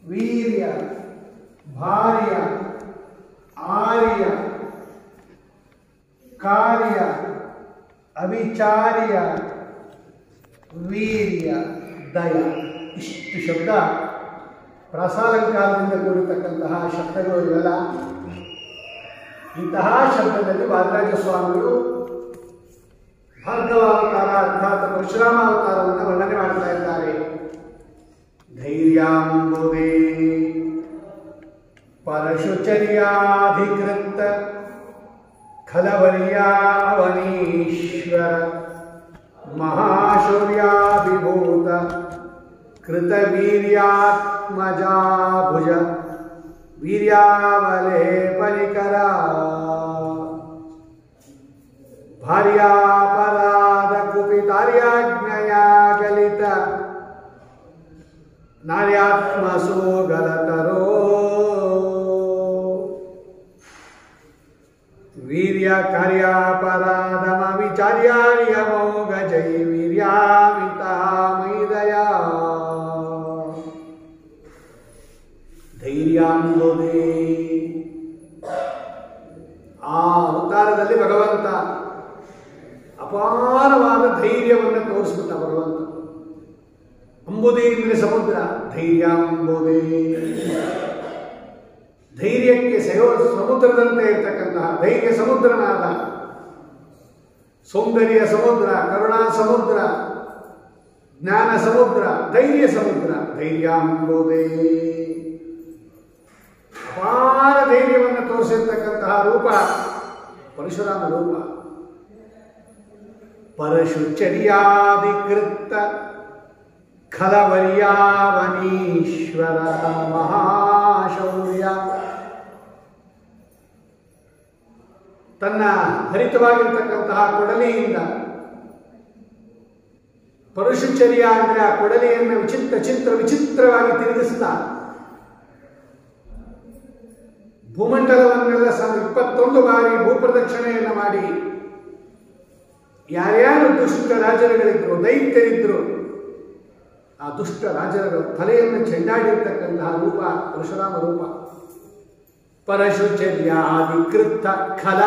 Urea, ಭಾರ್ಯ, ಆರ್ಯ, ಕಾರ್ಯ, ಅವಿಚಾರ್ಯ, urea, ದಯ. ಇಷ್ಟು ಶಬ್ದ ಪ್ರಾಸಾಲಂಕಾರದಿಂದ ಕೂಡಿರ್ತಕ್ಕಂತಹ ಶಬ್ದಗಳು ಇವೆಲ್ಲ. ಇಂತಹ ಶಬ್ದದಲ್ಲಿ ವಾದಿರಾಜ ಸ್ವಾಮಿಗಳು ಭಾರ್ಗವಾವತಾರ ಅರ್ಥಾತ್ ಪರಶುರಾಮಾವತಾರವನ್ನು ವರ್ಣನೆ ಮಾಡ್ತಾ ಇದ್ದಾರೆ. ಧೈರ್ಯಾಂಬುದೇ ಪರಶುಚರ್ಯಾಧಿಕೃತ ಖಲವರ್ಯಾವನೀಶ್ವರ ಮಹಾಶೌರ್ಯಾಭಿಭೂತ ಕೃತವೀರ್ಯಾತ್ಮಜಾಭುಜ ವೀರ್ಯಾವಲೇಪನಿಕರ ಭಾರ್ಯಾಪರಾಧ ಕುಪಿತಾರ್ಯಾಜ್ಞಯ ಗಲಿತ ನಾರ್ಯಾತ್ಮಸೋಗಲತರೋ ವೀರ್ಯ ಕಾರ್ಯಾಪರಾಧಮ ವಿಚಾರ್ಯಾರ್ಯಮೋಘ ಜೈ ವೀರ್ಯಾಮಿತಾ ಮೈದಯ ಧೈರ್ಯಾಂಬೋಧೆ. ಆ ಅವತಾರದಲ್ಲಿ ಭಗವಂತ ಅಪಾರವಾದ ಧೈರ್ಯವನ್ನು ತೋರಿಸ್ಬಿಟ್ಟ. ಭಗವಂತ ಅಂಬುದೇ ಅಂದರೆ ಸಮುದ್ರ, ಧೈರ್ಯಾಂಬೋಧೆ. ಧೈರ್ಯಕ್ಕೆ ಸಮುದ್ರದಂತೆ ಇರ್ತಕ್ಕಂತಹ ಧೈರ್ಯ ಸಮುದ್ರನಾದ, ಸೌಂದರ್ಯ ಸಮುದ್ರ, ಕರುಣಾ ಸಮುದ್ರ, ಜ್ಞಾನ ಸಮುದ್ರ, ಧೈರ್ಯ ಸಮುದ್ರ. ಧೈರ್ಯಾಂಬೋಧೆ ಅಪಾರ ಧೈರ್ಯವನ್ನು ತೋರಿಸಿರ್ತಕ್ಕಂತಹ ರೂಪ ಪರಶುರಾಮ ರೂಪ. ಪರಶುಚರ್ಯಾಧಿಕೃತ ಖಲವರ್ಯಾವನೀಶ್ವರ ಮಹಾಶೌರ್ಯ. ತನ್ನ ಹರಿತವಾಗಿರ್ತಕ್ಕಂತಹ ಕೊಡಲಿಯಿಂದ, ಪರಶುಚರ್ಯ ಅಂದರೆ ಆ ಕೊಡಲಿಯನ್ನು ವಿಚಿತ್ರವಾಗಿ ತಿರುಗಿಸ್ತಾ ಭೂಮಂಡಲವನ್ನೆಲ್ಲ 21 ಬಾರಿ ಭೂಪ್ರದಕ್ಷಿಣೆಯನ್ನು ಮಾಡಿ ಯಾರ್ಯಾರು ದುಷ್ಟ ರಾಜರುಗಳಿದ್ರು, ದೈತ್ಯರಿದ್ರು, ಆ ದುಷ್ಟ ರಾಜರ ತಲೆಯನ್ನು ಚೆಂಡಾಡಿರ್ತಕ್ಕಂತಹ ರೂಪ ಪರಶುರಾಮ ರೂಪ. ಪರಶುಚರ್ಯಾಧಿಕೃತ ಖಲ,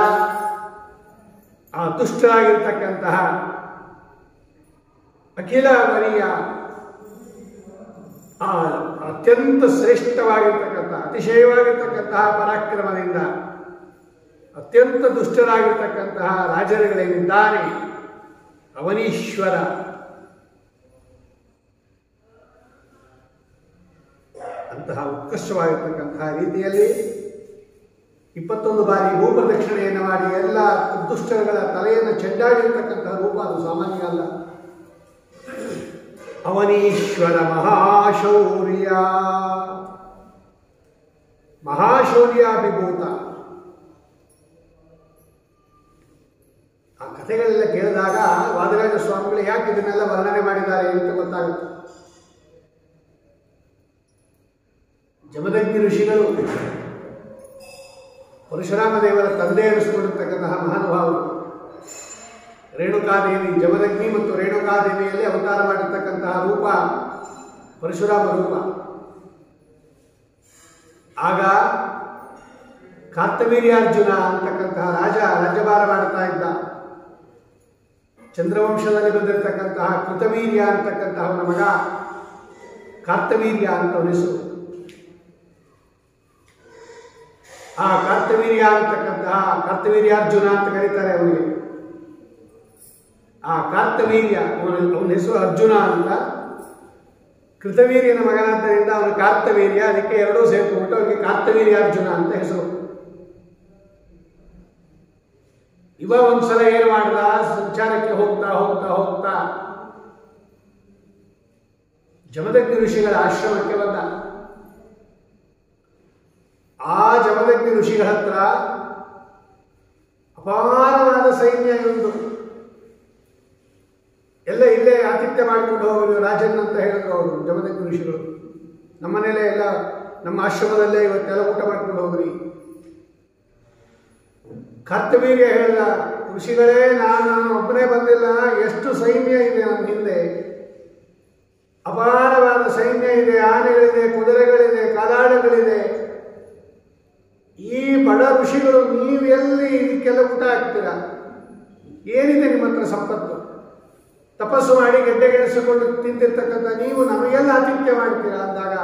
ಆ ದುಷ್ಟರಾಗಿರ್ತಕ್ಕಂತಹ ಅಖಿಲ ವರಿಯ ಆ ಅತ್ಯಂತ ಶ್ರೇಷ್ಠವಾಗಿರ್ತಕ್ಕಂತಹ ಅತಿಶಯವಾಗಿರ್ತಕ್ಕಂತಹ ಪರಾಕ್ರಮದಿಂದ ಅತ್ಯಂತ ದುಷ್ಟರಾಗಿರ್ತಕ್ಕಂತಹ ರಾಜರುಗಳೇನಿದ್ದಾರೆ ಅವನೀಶ್ವರ. ಅಂತಹ ಉತ್ಕೃಷ್ಟವಾಗಿರ್ತಕ್ಕಂತಹ ರೀತಿಯಲ್ಲಿ 21 ಬಾರಿ ಭೂಪ್ರದಕ್ಷಿಣೆಯನ್ನು ಮಾಡಿ ಎಲ್ಲ ದುಷ್ಟರುಗಳ ತಲೆಯನ್ನು ಚೆಂಡಾಡಿರ್ತಕ್ಕಂತಹ ರೂಪ ಅದು ಸಾಮಾನ್ಯ ಅಲ್ಲ. ಅವನೀಶ್ವರ ಮಹಾಶೌರ್ಯ, ಮಹಾಶೌರ್ಯಾಭಿಭೂತ. ಆ ಕಥೆಗಳೆಲ್ಲ ಕೇಳಿದಾಗ ವಾದಿರಾಜ ಸ್ವಾಮಿಗಳು ಯಾಕೆ ಇದನ್ನೆಲ್ಲ ವರ್ಣನೆ ಮಾಡಿದ್ದಾರೆ ಅಂತ ಗೊತ್ತಾಗುತ್ತೆ. ಜಮದಗ್ನಿ ಋಷಿಗಳು ಪರಶುರಾಮ ದೇವರ ತಂದೆ ಎನಿಸಿಕೊಂಡಿರ್ತಕ್ಕಂತಹ ಮಹಾನುಭಾವರು. ರೇಣುಕಾದೇವಿ, ಜಮದಗ್ನಿ ಮತ್ತು ರೇಣುಕಾದೇವಿಯಲ್ಲಿ ಅವತಾರ ಮಾಡಿರ್ತಕ್ಕಂತಹ ರೂಪ ಪರಶುರಾಮ ರೂಪ. ಆಗ ಕಾರ್ತವೀರ್ಯಾರ್ಜುನ ಅಂತಕ್ಕಂತಹ ರಾಜ್ಯಭಾರ ಮಾಡ್ತಾ ಇದ್ದ. ಚಂದ್ರವಂಶದಲ್ಲಿ ಬಂದಿರತಕ್ಕಂತಹ ಕೃತವೀರ್ಯ ಅಂತಕ್ಕಂತಹ ಅವನ ಮಗ ಕಾರ್ತವೀರ್ಯ ಅಂತ ಅವನ ಹೆಸರು. ಆ ಕಾರ್ತವೀರ್ಯ ಅಂತಕ್ಕಂತಹ ಕಾರ್ತವೀರ್ಯಾರ್ಜುನ ಅಂತ ಕರೀತಾರೆ ಅವನಿಗೆ. ಆ ಕಾರ್ತವೀರ್ಯ ಅವನ ಹೆಸರು ಅರ್ಜುನ ಅಂತ. ಕೃತವೀರ್ಯನ ಮಗನಾದ್ದರಿಂದ ಅವನು ಕಾರ್ತವೀರ್ಯ, ಅದಕ್ಕೆ ಎರಡೂ ಸೇರ್ಕೊಂಡ್ಬಿಟ್ಟು ಅವನಿಗೆ ಕಾರ್ತವೀರ್ಯಾರ್ಜುನ ಅಂತ ಹೆಸರು. ಇವ ಒಂದ್ಸಲ ಏನು ಮಾಡ್ದ, ಸಂಚಾರಕ್ಕೆ ಹೋಗ್ತಾ ಹೋಗ್ತಾ ಹೋಗ್ತಾ ಜಮದಗ್ನಿ ಋಷಿಗಳ ಆಶ್ರಮಕ್ಕೆ ಬಂದ. ಆ ಜಮದಗ್ನಿ ಋಷಿಗಳ ಹತ್ರ ಅಪಾರವಾದ ಸೈನ್ಯ ಇರುವುದು. ಎಲ್ಲ ಇಲ್ಲೇ ಆತಿಥ್ಯ ಮಾಡಿಕೊಂಡು ಹೋಗಲು ರಾಜನ್ ಅಂತ ಹೇಳಿದ್ರು ಅವರು ಜಮದಗ್ನಿ ಋಷಿಗಳು. ನಮ್ಮನೇಲೆ ಎಲ್ಲ ನಮ್ಮ ಆಶ್ರಮದಲ್ಲೇ ಇವತ್ತೆಲ್ಲ ಊಟ ಮಾಡ್ಕೊಂಡು ಹೋಗ್ರಿ. ಕಾರ್ತವೀರ್ಯ ಹೇಳಿದ, ಋಷಿಗಳೇ, ನಾನು ಒಬ್ಬನೇ ಬಂದಿಲ್ಲ, ಎಷ್ಟು ಸೈನ್ಯ ಇದೆ ನನ್ನ ಹಿಂದೆ, ಅಪಾರವಾದ ಸೈನ್ಯ ಇದೆ, ಆನೆಗಳಿದೆ, ಕುದುರೆಗಳಿದೆ, ಆಹಾರಗಳಿದೆ, ಈ ಬಡ ಋಷಿಗಳು ನೀವು ಎಲ್ಲಿ ಇದಕ್ಕೆಲ್ಲ ಊಟ ಹಾಕ್ತೀರಾ? ಏನಿದೆ ನಿಮ್ಮ ಹತ್ರ ಸಂಪತ್ತು? ತಪಸ್ಸು ಮಾಡಿ ಗೆಡ್ಡೆಗೆಡಿಸಿಕೊಂಡು ತಿಂತಿರ್ತಕ್ಕಂಥ ನೀವು ನಮಗೆಲ್ಲ ಆತಿಥ್ಯ ಮಾಡ್ತೀರಾ ಅಂದಾಗ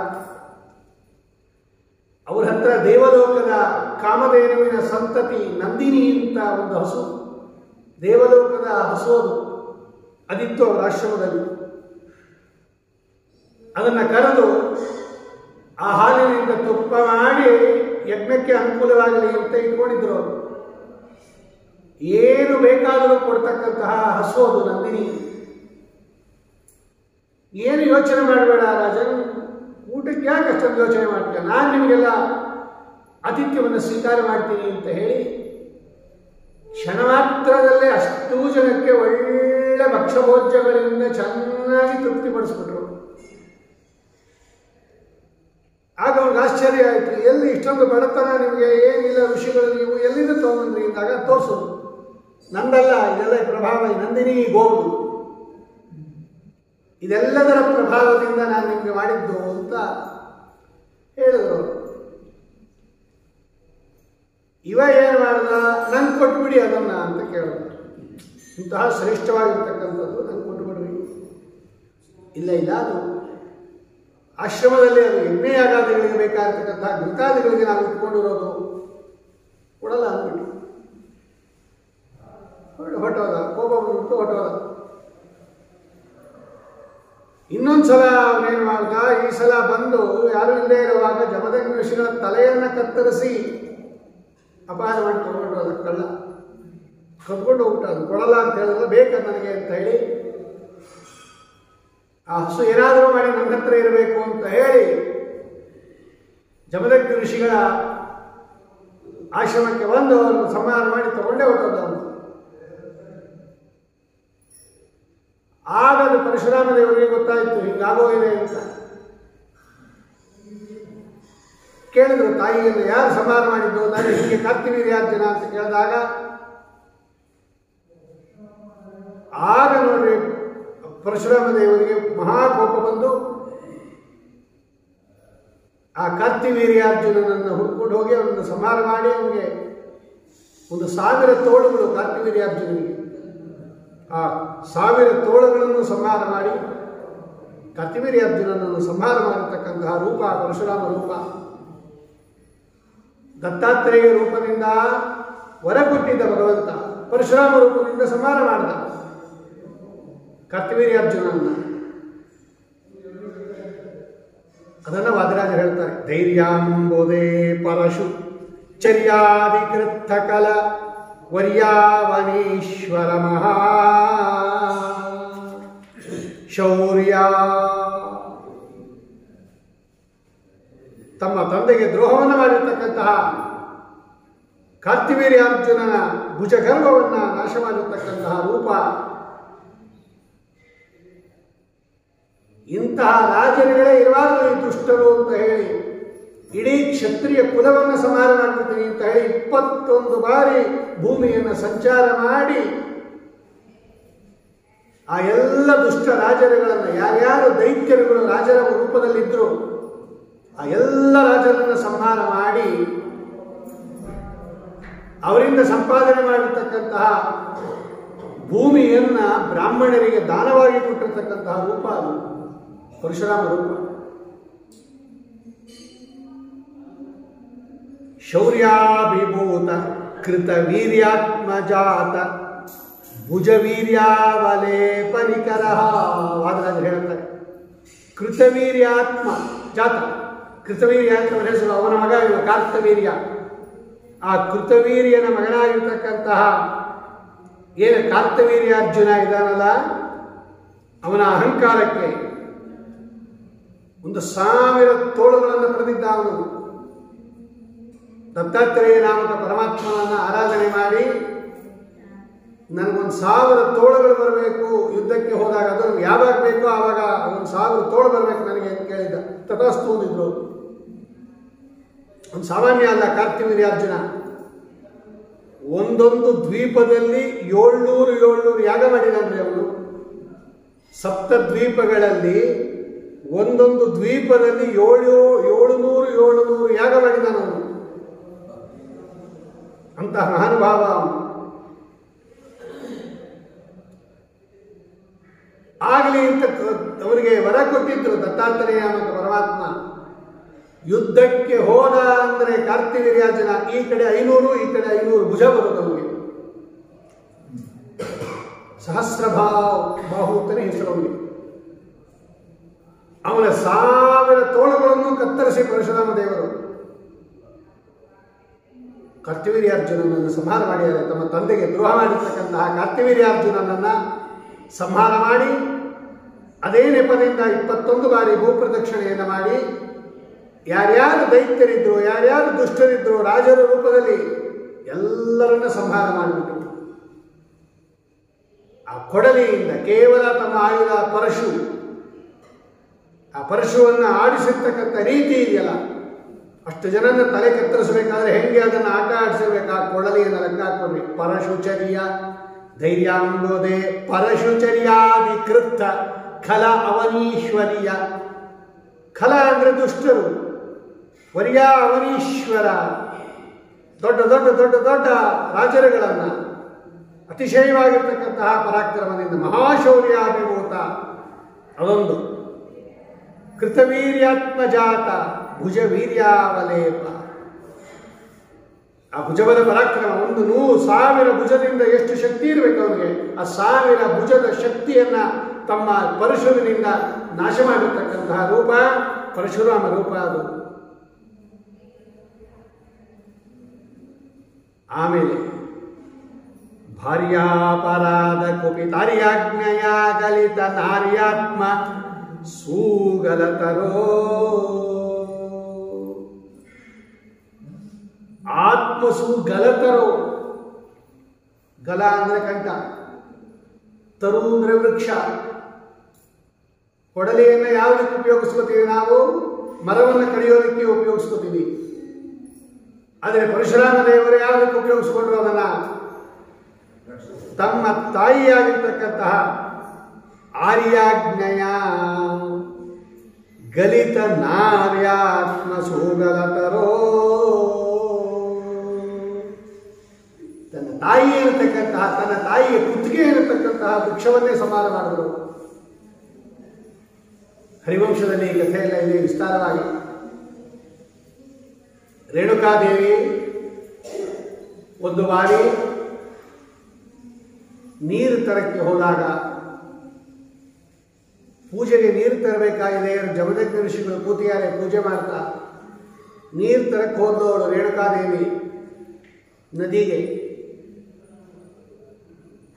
ಅವ್ರ ಹತ್ರ ದೇವಲೋಕದ ಕಾಮಧೇನುವಿನ ಸಂತತಿ ನಂದಿನಿ ಅಂತ ಒಂದು ಹಸು, ದೇವಲೋಕದ ಹಸು ಅದಿತ್ತು ಅವರ ಆಶ್ರಮದಲ್ಲಿ. ಅದನ್ನು ಕರೆದು ಆ ಹಾಲಿನಿಂದ ತುಪ್ಪ ಮಾಡಿ ಯಜ್ಞಕ್ಕೆ ಅನುಕೂಲವಾಗಲಿ ಅಂತ ಇಟ್ಕೊಂಡಿದ್ರು ಅವರು. ಏನು ಬೇಕಾದರೂ ಕೊಡ್ತಕ್ಕಂತಹ ಹಸು ಅದು ನಂದಿನಿ. ಏನು ಯೋಚನೆ ಮಾಡಬೇಡ ರಾಜನ್, ಊಟಕ್ಕೆ ಯಾಕೆ ಅಷ್ಟೊಂದು ಯೋಚನೆ ಮಾಡ್ತೀಯ, ನಾನು ನಿಮಗೆಲ್ಲ ಆತಿಥ್ಯವನ್ನು ಸ್ವೀಕಾರ ಮಾಡ್ತೀನಿ ಅಂತ ಹೇಳಿ ಕ್ಷಣ ಮಾತ್ರದಲ್ಲೇ ಅಷ್ಟೂ ಜನಕ್ಕೆ ಒಳ್ಳೆ ಭಕ್ಷ್ಯಭೋಜ್ಯಗಳಿಂದ ಚೆನ್ನಾಗಿ ತೃಪ್ತಿಪಡಿಸ್ಬಿಟ್ರು. ಆಗ ಅವ್ರಿಗೆ ಆಶ್ಚರ್ಯ ಆಯಿತು, ಎಲ್ಲಿ ಇಷ್ಟೊಂದು ಬಡತನ ನಿಮಗೆ, ಏನಿಲ್ಲ ಋಷಿಗಳು, ನೀವು ಎಲ್ಲಿಂದ ತೊಗೊಂಡ್ರಿ ಅಂದಾಗ ತೋರಿಸೋದು, ನಂದಲ್ಲ ಇದೆಲ್ಲ ಪ್ರಭಾವ, ನಂದಿನಿ ಗೋವು, ಇದೆಲ್ಲದರ ಪ್ರಭಾವದಿಂದ ನಾನು ನಿಮಗೆ ಮಾಡಿದ್ದು ಅಂತ ಹೇಳಿದ್ರು. ಇವ ಏನು ಮಾಡ್ದ, ನಂಗೆ ಕೊಟ್ಬಿಡಿ ಅದನ್ನ ಅಂತ ಕೇಳೋದು. ಇಂತಹ ಶ್ರೇಷ್ಠವಾಗಿರ್ತಕ್ಕಂಥದ್ದು ನಂಗೆ ಕೊಟ್ಟುಬಿಡ್ರಿ. ಇಲ್ಲ ಇಲ್ಲ, ಅದು ಆಶ್ರಮದಲ್ಲಿ ಅದು ಯಜ್ಞಯಾಗಾದಿಗಳಿಗೆ ಬೇಕಾಗಿರ್ತಕ್ಕಂಥ ಘೃತಾದಿಗಳಿಗೆ ನಾವು ಇಟ್ಕೊಂಡಿರೋದು, ಕೊಡಲ್ಲ ಅಂದ್ಬಿಟ್ಟು ಹೊಟ್ಟೋದ, ಕೋಪ ಬಂದ್ಬಿಟ್ಟು ಹೊಟ್ಟೋದ. ಇನ್ನೊಂದ್ಸಲ ಅವನೇನು ಮಾಡ್ದ, ಈ ಸಲ ಬಂದು ಯಾರು ಇಲ್ಲದೆ ಇರುವಾಗ ಜಮದಗ್ನಿ ಋಷಿಗಳ ತಲೆಯನ್ನು ಕತ್ತರಿಸಿ ಅಪಹಾರ ಮಾಡಿ ತಗೊಂಡು ಕಳ್ಳ ಕದ್ಕೊಂಡು ಹೋಗ್ಬಿಟ್ಟ. ಅದು ಕೊಡಲ್ಲ ಅಂತ ಹೇಳಿದ್ರೆ ಬೇಕದು ನನಗೆ ಅಂತ ಹೇಳಿ, ಆ ಹಸು ಏನಾದರೂ ಮಾಡಿ ನನ್ನ ಹತ್ರ ಇರಬೇಕು ಅಂತ ಹೇಳಿ ಜಮದಗ್ನಿ ಋಷಿಗಳ ಆಶ್ರಮಕ್ಕೆ ಬಂದು ಅವರನ್ನು ಸಂಹಾರ ಮಾಡಿ ತಗೊಂಡೇ ಹೊರಟವನು. ಆಗ ಅದು ಪರಶುರಾಮ ದೇವರಿಗೆ ಗೊತ್ತಾಯಿತು ಹೀಗಾಗೋಗಿದೆ ಅಂತ. ಕೇಳಿದ್ರು ತಾಯಿಯನ್ನು, ಯಾರು ಸಂಹಾರ ಮಾಡಿದ್ದು, ನಾನು ಹೀಗೆ ಕಾರ್ತಿವೀರ್ಯಾರ್ಜುನ ಅಂತ ಕೇಳಿದಾಗ ಆಗ ನೋಡ್ರಿ ಪರಶುರಾಮ ದೇವರಿಗೆ ಮಹಾಕೋಪ ಬಂದು ಆ ಕಾರ್ತಿವೀರ್ಯಾರ್ಜುನನನ್ನು ಹುಡ್ಕೊಂಡು ಹೋಗಿ ಅವನನ್ನು ಸಂಹಾರ ಮಾಡಿ ಅವನಿಗೆ 1,000 ತೋಳುಗಳು, ಕಾರ್ತಿವೀರ್ಯಾರ್ಜುನನಿಗೆ ಆ 1000 ತೋಳುಗಳನ್ನು ಸಂಹಾರ ಮಾಡಿ ಕಾರ್ತಿವೀರ್ಯಾರ್ಜುನನನ್ನು ಸಂಹಾರ ಮಾಡಿರ್ತಕ್ಕಂತಹ ರೂಪ ಪರಶುರಾಮ ರೂಪ. ದತ್ತಾತ್ರೇಯ ರೂಪದಿಂದ ವರ ಕೊಟ್ಟಿದ್ದ ಭಗವಂತ ಪರಶುರಾಮ ರೂಪದಿಂದ ಸಂಹಾರ ಮಾಡಿದ ಕಾರ್ತಿವೀರ್ಯಾರ್ಜುನನ್ನ. ಅದನ್ನು ವಾದರಾಜ ಹೇಳ್ತಾರೆ, ಧೈರ್ಯಾಂಬೋಧೆ ಪರಶು ಚರ್ಯಾಧಿಕೃತ ಕಲ ವರ್ಯಾವನೀಶ್ವರ ಮಹಾ ಶೌರ್ಯ. ತಮ್ಮ ತಂದೆಗೆ ದ್ರೋಹವನ್ನು ಮಾಡಿರ್ತಕ್ಕಂತಹ ಕಾರ್ತಿವೀರ್ಯಾರ್ಜುನನ ಭುಜಗರ್ವವನ್ನು ನಾಶ ಮಾಡಿರ್ತಕ್ಕಂತಹ ರೂಪ. ಇಂತಹ ರಾಜರುಗಳೇ ಇರಬಾರದು ಈ ದುಷ್ಟರು ಅಂತ ಹೇಳಿ ಇಡೀ ಕ್ಷತ್ರಿಯ ಕುಲವನ್ನು ಸಂಹಾರ ಮಾಡ್ಬಿಡ್ತೀನಿ ಅಂತ ಹೇಳಿ 21 ಬಾರಿ ಭೂಮಿಯನ್ನು ಸಂಚಾರ ಮಾಡಿ ಆ ಎಲ್ಲ ದುಷ್ಟ ರಾಜರುಗಳನ್ನು, ಯಾರ್ಯಾರು ದೈತ್ಯರುಗಳು ರಾಜರ ರೂಪದಲ್ಲಿದ್ದರು ಆ ಎಲ್ಲ ರಾಜರನ್ನು ಸಂಹಾರ ಮಾಡಿ ಅವರಿಂದ ಸಂಪಾದನೆ ಮಾಡಿರ್ತಕ್ಕಂತಹ ಭೂಮಿಯನ್ನು ಬ್ರಾಹ್ಮಣರಿಗೆ ದಾನವಾಗಿ ಕೊಟ್ಟಿರ್ತಕ್ಕಂತಹ ರೂಪ ಅದು ಪರಶುರಾಮ ರೂಪ. ಶೌರ್ಯಾಭಿಭೂತ ಕೃತವೀರ್ಯಾತ್ಮಜಾತ ಭುಜವೀರ್ಯಾವಲೇ ಪರಿಕರ. ವಾದರಾಜರು ಹೇಳ್ತಾರೆ, ಕೃತವೀರ್ಯಾತ್ಮ ಜಾತ, ಕೃತವೀರ್ಯ ಅಂತ ಹೆಸರು, ಅವನ ಮಗ ಕಾರ್ತವೀರ್ಯ. ಆ ಕೃತವೀರ್ಯನ ಮಗನಾಗಿರ್ತಕ್ಕಂತಹ ಏನು ಕಾರ್ತವೀರ್ಯಾರ್ಜುನ ಇದ್ದಾನಲ್ಲ, ಅವನ ಅಹಂಕಾರಕ್ಕೆ 1,000 ತೋಳುಗಳನ್ನು ಪಡೆದಿದ್ದ. ಅವನು ದತ್ತಾತ್ರೇಯ ನಾಮಕ ಪರಮಾತ್ಮನನ್ನು ಆರಾಧನೆ ಮಾಡಿ ನನಗೊಂದು 1000 ತೋಳುಗಳು ಬರಬೇಕು ಯುದ್ಧಕ್ಕೆ ಹೋದಾಗ, ಅದು ಯಾವಾಗ ಬೇಕೋ ಆವಾಗ 1,000 ತೋಳು ಬರಬೇಕು ನನಗೆ ಅಂತ ಕೇಳಿದ್ದ. ತಥಾಸ್ತು ಅಂದಿದ್ರು. ಒಂದು ಸಾಮಾನ್ಯ ಅಲ್ಲ ಕಾರ್ತಿವೀರ್ಯಾರ್ಜುನ. ಒಂದೊಂದು ದ್ವೀಪದಲ್ಲಿ 700 ಯಾಗ ಮಾಡಿದಾನ್ರಿ ಅವನು. 7 ದ್ವೀಪಗಳಲ್ಲಿ ಒಂದೊಂದು ದ್ವೀಪದಲ್ಲಿ 700 ಯಾಗ ಮಾಡಿದನು. ಅಂತಹ ಮಹಾನುಭಾವ. ಆಗಲಿ ಅಂತ ಅವರಿಗೆ ವರ ಕೊಟ್ಟಿದ್ರು ದತ್ತಾತ್ರೇಯ ಮತ್ತು ಪರಮಾತ್ಮ. ಯುದ್ಧಕ್ಕೆ ಹೋದ ಅಂದರೆ ಕಾರ್ತಿವೀರ್ಯಾರ್ಜುನ ಈ ಕಡೆ 500 ಈ ಕಡೆ 500 ಭುಜ ಬರುವುದು ಅವನಿಗೆ. ಬಾಹು ಅಂತಲೇ ಹೆಸರು ಅವನಿಗೆ. ಅವನ 1000 ತೋಳುಗಳನ್ನು ಕತ್ತರಿಸಿ ಪರಶುರಾಮ ದೇವರು ಕಾರ್ತಿವೀರ್ಯಾರ್ಜುನನನ್ನು ಸಂಹಾರ ಮಾಡಿದ್ದಾರೆ. ತಮ್ಮ ತಂದೆಗೆ ದ್ರೋಹ ಮಾಡಿರ್ತಕ್ಕಂತಹ ಕಾರ್ತಿವೀರ್ಯಾರ್ಜುನನನ್ನು ಸಂಹಾರ ಮಾಡಿ ಅದೇ ನೆಪದಿಂದ 21 ಬಾರಿ ಭೂಪ್ರದಕ್ಷಿಣೆಯನ್ನು ಮಾಡಿ ಯಾರ್ಯಾರು ದೈತ್ಯರಿದ್ರು, ಯಾರ್ಯಾರು ದುಷ್ಟರಿದ್ರು, ರಾಜರ ರೂಪದಲ್ಲಿ ಎಲ್ಲರನ್ನ ಸಂಹಾರ ಮಾಡಿಬಿಟ್ರು. ಆ ಕೊಡಲಿಯಿಂದ ಕೇವಲ ತಮ್ಮ ಆಯುಧ ಪರಶು, ಆ ಪರಶುವನ್ನು ಆಡಿಸಿರ್ತಕ್ಕಂಥ ರೀತಿ ಇದೆಯಲ್ಲ, ಅಷ್ಟು ಜನನ ತಲೆ ಕತ್ತರಿಸಬೇಕಾದ್ರೆ ಹೆಂಗೆ ಅದನ್ನು ಆಟ ಆಡಿಸಬೇಕು, ಆ ಕೊಡಲಿಯನ್ನು ಲೆಕ್ಕ ಹಾಕೊಂಡ್ರಿ. ಪರಶುಚರ್ಯ ಧೈರ್ಯಾಂಬೋದೆ ಪರಶುಚರ್ಯಾಧಿಕೃತ ಖಲ ಅವನೀಶ್ವರಿಯ. ಖಲ ಅಂದರೆ ದುಷ್ಟರು, ವರ್ಯ ಅವನೀಶ್ವರ, ದೊಡ್ಡ ದೊಡ್ಡ ದೊಡ್ಡ ದೊಡ್ಡ ರಾಜರುಗಳನ್ನು ಅತಿಶಯವಾಗಿರ್ತಕ್ಕಂತಹ ಪರಾಕ್ರಮದಿಂದ ಮಹಾಶೌರ್ಯಾಭಿಭೂತ ಅದೊಂದು. ಕೃತವೀರ್ಯಾತ್ಮಜಾತ ಭುಜವೀರ್ಯಾವಲೇಪ. ಆ ಭುಜಬಲ ಪರಾಕ್ರಮ 100,000 ಭುಜದಿಂದ ಎಷ್ಟು ಶಕ್ತಿ ಇರಬೇಕು ಅವನಿಗೆ, ಆ 1000 ಭುಜದ ಶಕ್ತಿಯನ್ನ ತಮ್ಮ ಪರಶುವಿನಿಂದ ನಾಶ ಮಾಡಿರ್ತಕ್ಕಂತಹ ರೂಪ ಪರಶುರಾಮ ರೂಪ ಅದು. ಆಮೇಲೆ ಭಾರ್ಯಾಪರಾಧ ಕುಪಿತಾರ್ಯಾಜ್ಞೆಯ ಗಲಿತ ನಾರ್ಯಾತ್ಮ ಸೂಗಲತರೋ. ಆತ್ಮಸೂಗಲತರೋ. ಗಲ ಅಂದರೆ ಕಂಠ, ತರು ಅಂದರೆ ವೃಕ್ಷ. ಕೊಡಲಿಯನ್ನು ಯಾವುದಕ್ಕೆ ಉಪಯೋಗಿಸ್ಕೋತೀವಿ ನಾವು? ಮರವನ್ನು ಕಡಿಯೋದಕ್ಕೆ ಉಪಯೋಗಿಸ್ಕೋತೀವಿ. ಆದರೆ ಪರಶುರಾಮ ದೇವರು ಯಾವುದಕ್ಕೆ ಉಪಯೋಗಿಸ್ಕೊಂಡ್ರು ಅದನ್ನ? ತಮ್ಮ ತಾಯಿಯಾಗಿರ್ತಕ್ಕಂತಹ ಆರ್ಯಾಜ್ಞೆಯ ಗಲಿತ ನಾರ್ಯಾತ್ಮ ಸೂಗಲತರೋ. ತನ್ನ ತಾಯಿ ಇರತಕ್ಕಂತಹ, ತನ್ನ ತಾಯಿಯ ಕುತ್ತಿಗೆ ಇರತಕ್ಕಂತಹ ವೃಕ್ಷವನ್ನೇ ಸಂಹಾರ ಮಾಡಿದರು. ಹರಿವಂಶದಲ್ಲಿ ಈ ಕಥೆಯೆಲ್ಲ ಇದೆ ವಿಸ್ತಾರವಾಗಿ. ರೇಣುಕಾದೇವಿ ಒಂದು ಬಾರಿ ನೀರು ತರಕ್ಕೆ ಹೋದಾಗ, ಪೂಜೆಗೆ ನೀರು ತರಬೇಕಾಗಿದೆ, ಜಮದಗ್ನಿ ಋಷಿಗಳು ಕೂತಿದ್ದಾರೆ ಪೂಜೆ ಮಾಡ್ತಾ. ನೀರು ತರಕ್ಕೆ ಹೋದವಳು ರೇಣುಕಾದೇವಿ ನದಿಗೆ.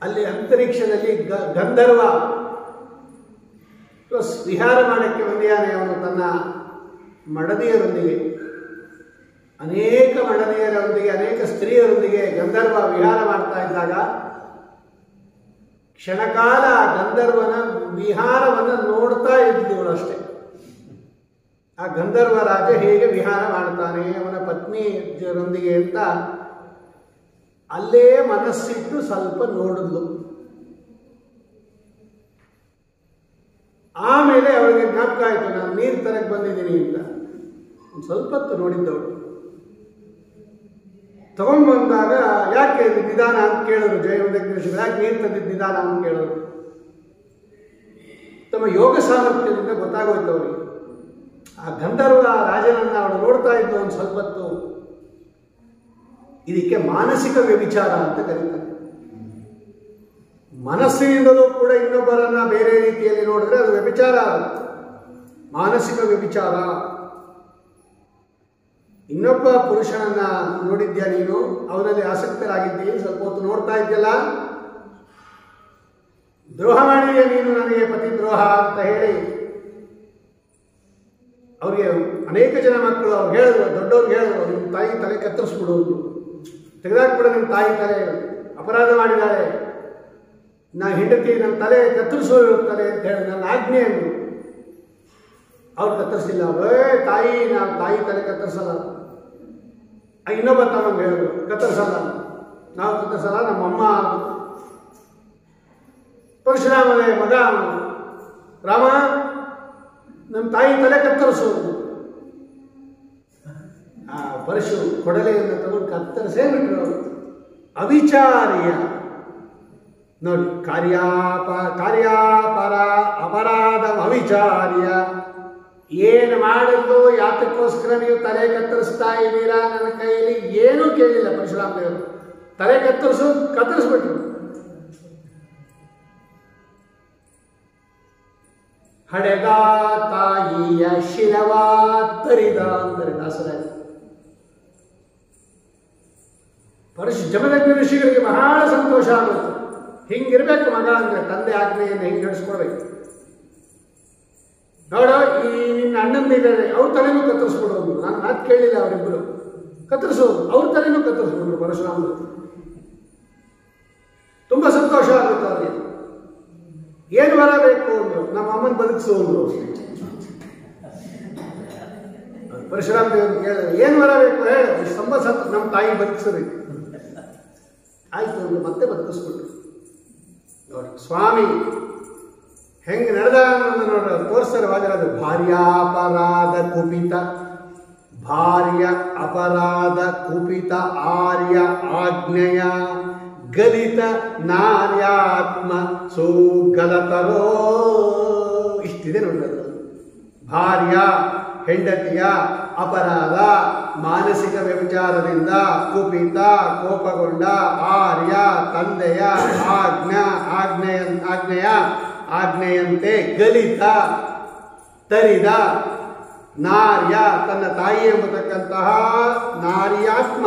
ಅಲ್ಲಿ ಅಂತರಿಕ್ಷದಲ್ಲಿ ಗಂಧರ್ವ ವಿಹಾರ ಮಾಡಕ್ಕೆ ಬಂದಿಯಾನೆ. ಅವನು ತನ್ನ ಮಡದಿಯರೊಂದಿಗೆ, ಅನೇಕ ಮಡದಿಯರೊಂದಿಗೆ, ಅನೇಕ ಸ್ತ್ರೀಯರೊಂದಿಗೆ ಗಂಧರ್ವ ವಿಹಾರ ಮಾಡ್ತಾ ಇದ್ದಾಗ ಕ್ಷಣಕಾಲ ಗಂಧರ್ವನ ವಿಹಾರವನ್ನು ನೋಡ್ತಾ ಇದ್ದವಳು ಅಷ್ಟೆ. ಆ ಗಂಧರ್ವ ರಾಜ ಹೇಗೆ ವಿಹಾರ ಮಾಡ್ತಾನೆ ಅವನ ಪತ್ನಿಯರೊಂದಿಗೆ ಅಂತ ಅಲ್ಲೇ ಮನಸ್ಸಿಟ್ಟು ಸ್ವಲ್ಪ ನೋಡಿದ್ಲು. ಆಮೇಲೆ ಅವಳಿಗೆ ಜ್ಞಾಪಕ ಆಯಿತು, ನಾನು ನೀರು ತರಕ್ಕೆ ಬಂದಿದ್ದೀನಿ ಅಂತ. ಒಂದು ಸ್ವಲ್ಪ ಹೊತ್ತು ನೋಡಿದ್ದವಳು. ತಗೊಂಡ್ಬಂದಾಗ ಯಾಕೆ ನಿಧಾನ ಅಂತ ಕೇಳಿದ್ರು ಜಯಮದಗ್ನಿ ಋಷಿಗಳು. ಯಾಕೆ ನೀರು ತಂದಿದ್ದು ನಿಧಾನ ಅಂತ ಕೇಳಿದ್ರು. ತಮ್ಮ ಯೋಗ ಸಾಮರ್ಥ್ಯದಿಂದ ಗೊತ್ತಾಗೋಯ್ತು ಅವರಿಗೆ. ಆ ಗಂಧರ್ವ ರಾಜನನ್ನು ಅವಳು ನೋಡ್ತಾ ಇದ್ದು ಒಂದು ಸ್ವಲ್ಪ ಹೊತ್ತು. ಇದಕ್ಕೆ ಮಾನಸಿಕ ವ್ಯಭಿಚಾರ ಅಂತ ಕರೀತಾರೆ. ಮನಸ್ಸಿನಿಂದಲೂ ಕೂಡ ಇನ್ನೊಬ್ಬರನ್ನ ಬೇರೆ ರೀತಿಯಲ್ಲಿ ನೋಡಿದ್ರೆ ಅದು ವ್ಯಭಿಚಾರ, ಮಾನಸಿಕ ವ್ಯಭಿಚಾರ. ಇನ್ನೊಬ್ಬ ಪುರುಷನನ್ನ ನೋಡಿದ್ಯಾ ನೀನು, ಅವನಲ್ಲಿ ಆಸಕ್ತರಾಗಿದ್ದೀ, ಸ್ವಲ್ಪ ಹೊತ್ತು ನೋಡ್ತಾ ಇದ್ಯಲ್ಲ, ದ್ರೋಹ ಮಾಡಿದೆಯಾ ನೀನು ನನಗೆ, ಪತಿ ದ್ರೋಹ ಅಂತ ಹೇಳಿ ಅವ್ರಿಗೆ ಅನೇಕ ಜನ ಮಕ್ಕಳು ಅವ್ರು ಹೇಳಿದ್ರು, ದೊಡ್ಡವ್ರಿಗೆ ಹೇಳಿದ್ರು, ನಿಮ್ಮ ತಾಯಿ ತಲೆ ಕತ್ತರಿಸ್ಬಿಡೋದು, ತೆಗೆದಾಕ್ಬಿಡ ನಿಮ್ಮ ತಾಯಿ ತಲೆ, ಅಪರಾಧ ಮಾಡಿದ್ದಾರೆ, ನಾ ಹೆಂಡತಿ ನನ್ನ ತಲೆ ಕತ್ತರಿಸೋದಿರುತ್ತದೆ ಅಂತ ಹೇಳಿ ನನ್ನ ಆಜ್ಞೆ ಅಂದರು. ಅವ್ರು ಕತ್ತರಿಸಲಿಲ್ಲ. ತಾಯಿ, ನಾವು ತಾಯಿ ತಲೆ ಕತ್ತರಿಸಲ್ಲ. ಇನ್ನೊಬ್ಬ ತಮ್ಮ ಹೇಳಿದ್ರು, ಕತ್ತರಿಸಲ್ಲ, ನಾವು ಕತ್ತರಿಸಲ್ಲ, ನಮ್ಮಮ್ಮ. ಪರಶುರಾಮನೇ ಮಗ ಅವನು ರಾಮ, ನಮ್ಮ ತಾಯಿ ತಲೆ ಕತ್ತರಿಸೋದು. ಆ ಪರಶು ಕೊಡಲೆಯನ್ನು ತಗೊಂಡು ಕತ್ತರಿಸೇ ಬಿಟ್ರು. ಅವಿಚಾರ್ಯ ನೋಡಿ, ಕಾರ್ಯಾಪರ ಅಪರಾಧ ಅವಿಚಾರ್ಯ. ಏನು ಮಾಡಿದ್ರು, ಯಾತಕ್ಕೋಸ್ಕರ ನೀವು ತಲೆ ಕತ್ತರಿಸ್ತಾ ಇದ್ದೀರಾ, ನನ್ನ ಕೈಯಲ್ಲಿ ಏನೂ ಕೇಳಿಲ್ಲ ಪರಶುರಾಮ ದೇವರು. ತಲೆ ಕತ್ತರಿಸ್ಬಿಟ್ರು. ಹಡೆದ ತಾಯಿಯ ಶಿರವಾ ತರಿದ ಅಂತಾರೆ ದಾಸರಾಯ. ಜಮದಗ್ನಿ ಋಷಿಗಳಿಗೆ ಬಹಳ ಸಂತೋಷ ಆಗುತ್ತೆ. ಹಿಂಗಿರ್ಬೇಕು ಮಗ ಅಂದ್ರೆ, ತಂದೆ ಆಜ್ಞೆಯನ್ನು ಹಿಂಗೆ ನಡೆಸ್ಕೊಳ್ಬೇಕು. ನೋಡೋ, ಈ ನಿನ್ನ ಅಣ್ಣಂದಿದ್ದಾರೆ, ಅವ್ರ ತಲೆನೂ ಕತ್ತರಿಸ್ಬಿಡೋದು. ನಾನು ಮಾತು ಕೇಳಿಲ್ಲ, ಅವರಿಬ್ಬರು ಕತ್ತರಿಸೋದು, ಅವ್ರ ತಲೆನೂ ಕತ್ತರಿಸ್ಬಿಟ್ರು ಪರಶುರಾಮರು. ತುಂಬ ಸಂತೋಷ ಆಗುತ್ತೆ ಅವ್ರಿಗೆ. ಏನು ಬರಬೇಕು ಅಂದ್ರು, ನಮ್ಮ ಅಮ್ಮನ ಬದುಕಿಸು ಅಂದ್ರು. ಪರಶುರಾಮ ದೇವರು ಕೇಳಿದ್ರೆ ಏನು ಬರಬೇಕು ಹೇಳು, ನಮ್ಮ ತಾಯಿ ಬದುಕಿಸಬೇಕು. ಆಯ್ತು ಅಂದ್ರು, ಮತ್ತೆ ಬದುಕಿಸ್ಬಿಟ್ರು. ನೋಡಿ ಸ್ವಾಮಿ ಹೆಂಗೆ ನಡೆದ ಅನ್ನೋದು ನೋಡ್ರ ತೋರಿಸ್ತಾರೆ ವಾದಿರಾಜರು. ಭಾರ್ಯಾಪರಾಧ ಕುಪಿತ, ಭಾರ್ಯ ಅಪರಾಧ ಕುಪಿತ ಆರ್ಯ ಆಜ್ಞೆಯ ಗಲಿತ ನಾರ್ಯಾತ್ಮ ಸುಗಲತರೋ. ಇಷ್ಟಿದೆ ನೋಡ್ರಿ. ಭಾರ್ಯ ಹೆಂಡತಿಯ ಅಪರಾಧ, ಮಾನಸಿಕ ವ್ಯಭಿಚಾರದಿಂದ ಕುಪಿತ ಕೋಪಗೊಂಡ, ಆರ್ಯ ತಂದೆಯ ಆಜ್ಞೆಯಂತೆ ಗಲಿತ ತರಿದ, ನಾರ್ಯ ತನ್ನ ತಾಯಿ ಎಂಬತಕ್ಕಂತಹ ನಾರ್ಯಾತ್ಮ,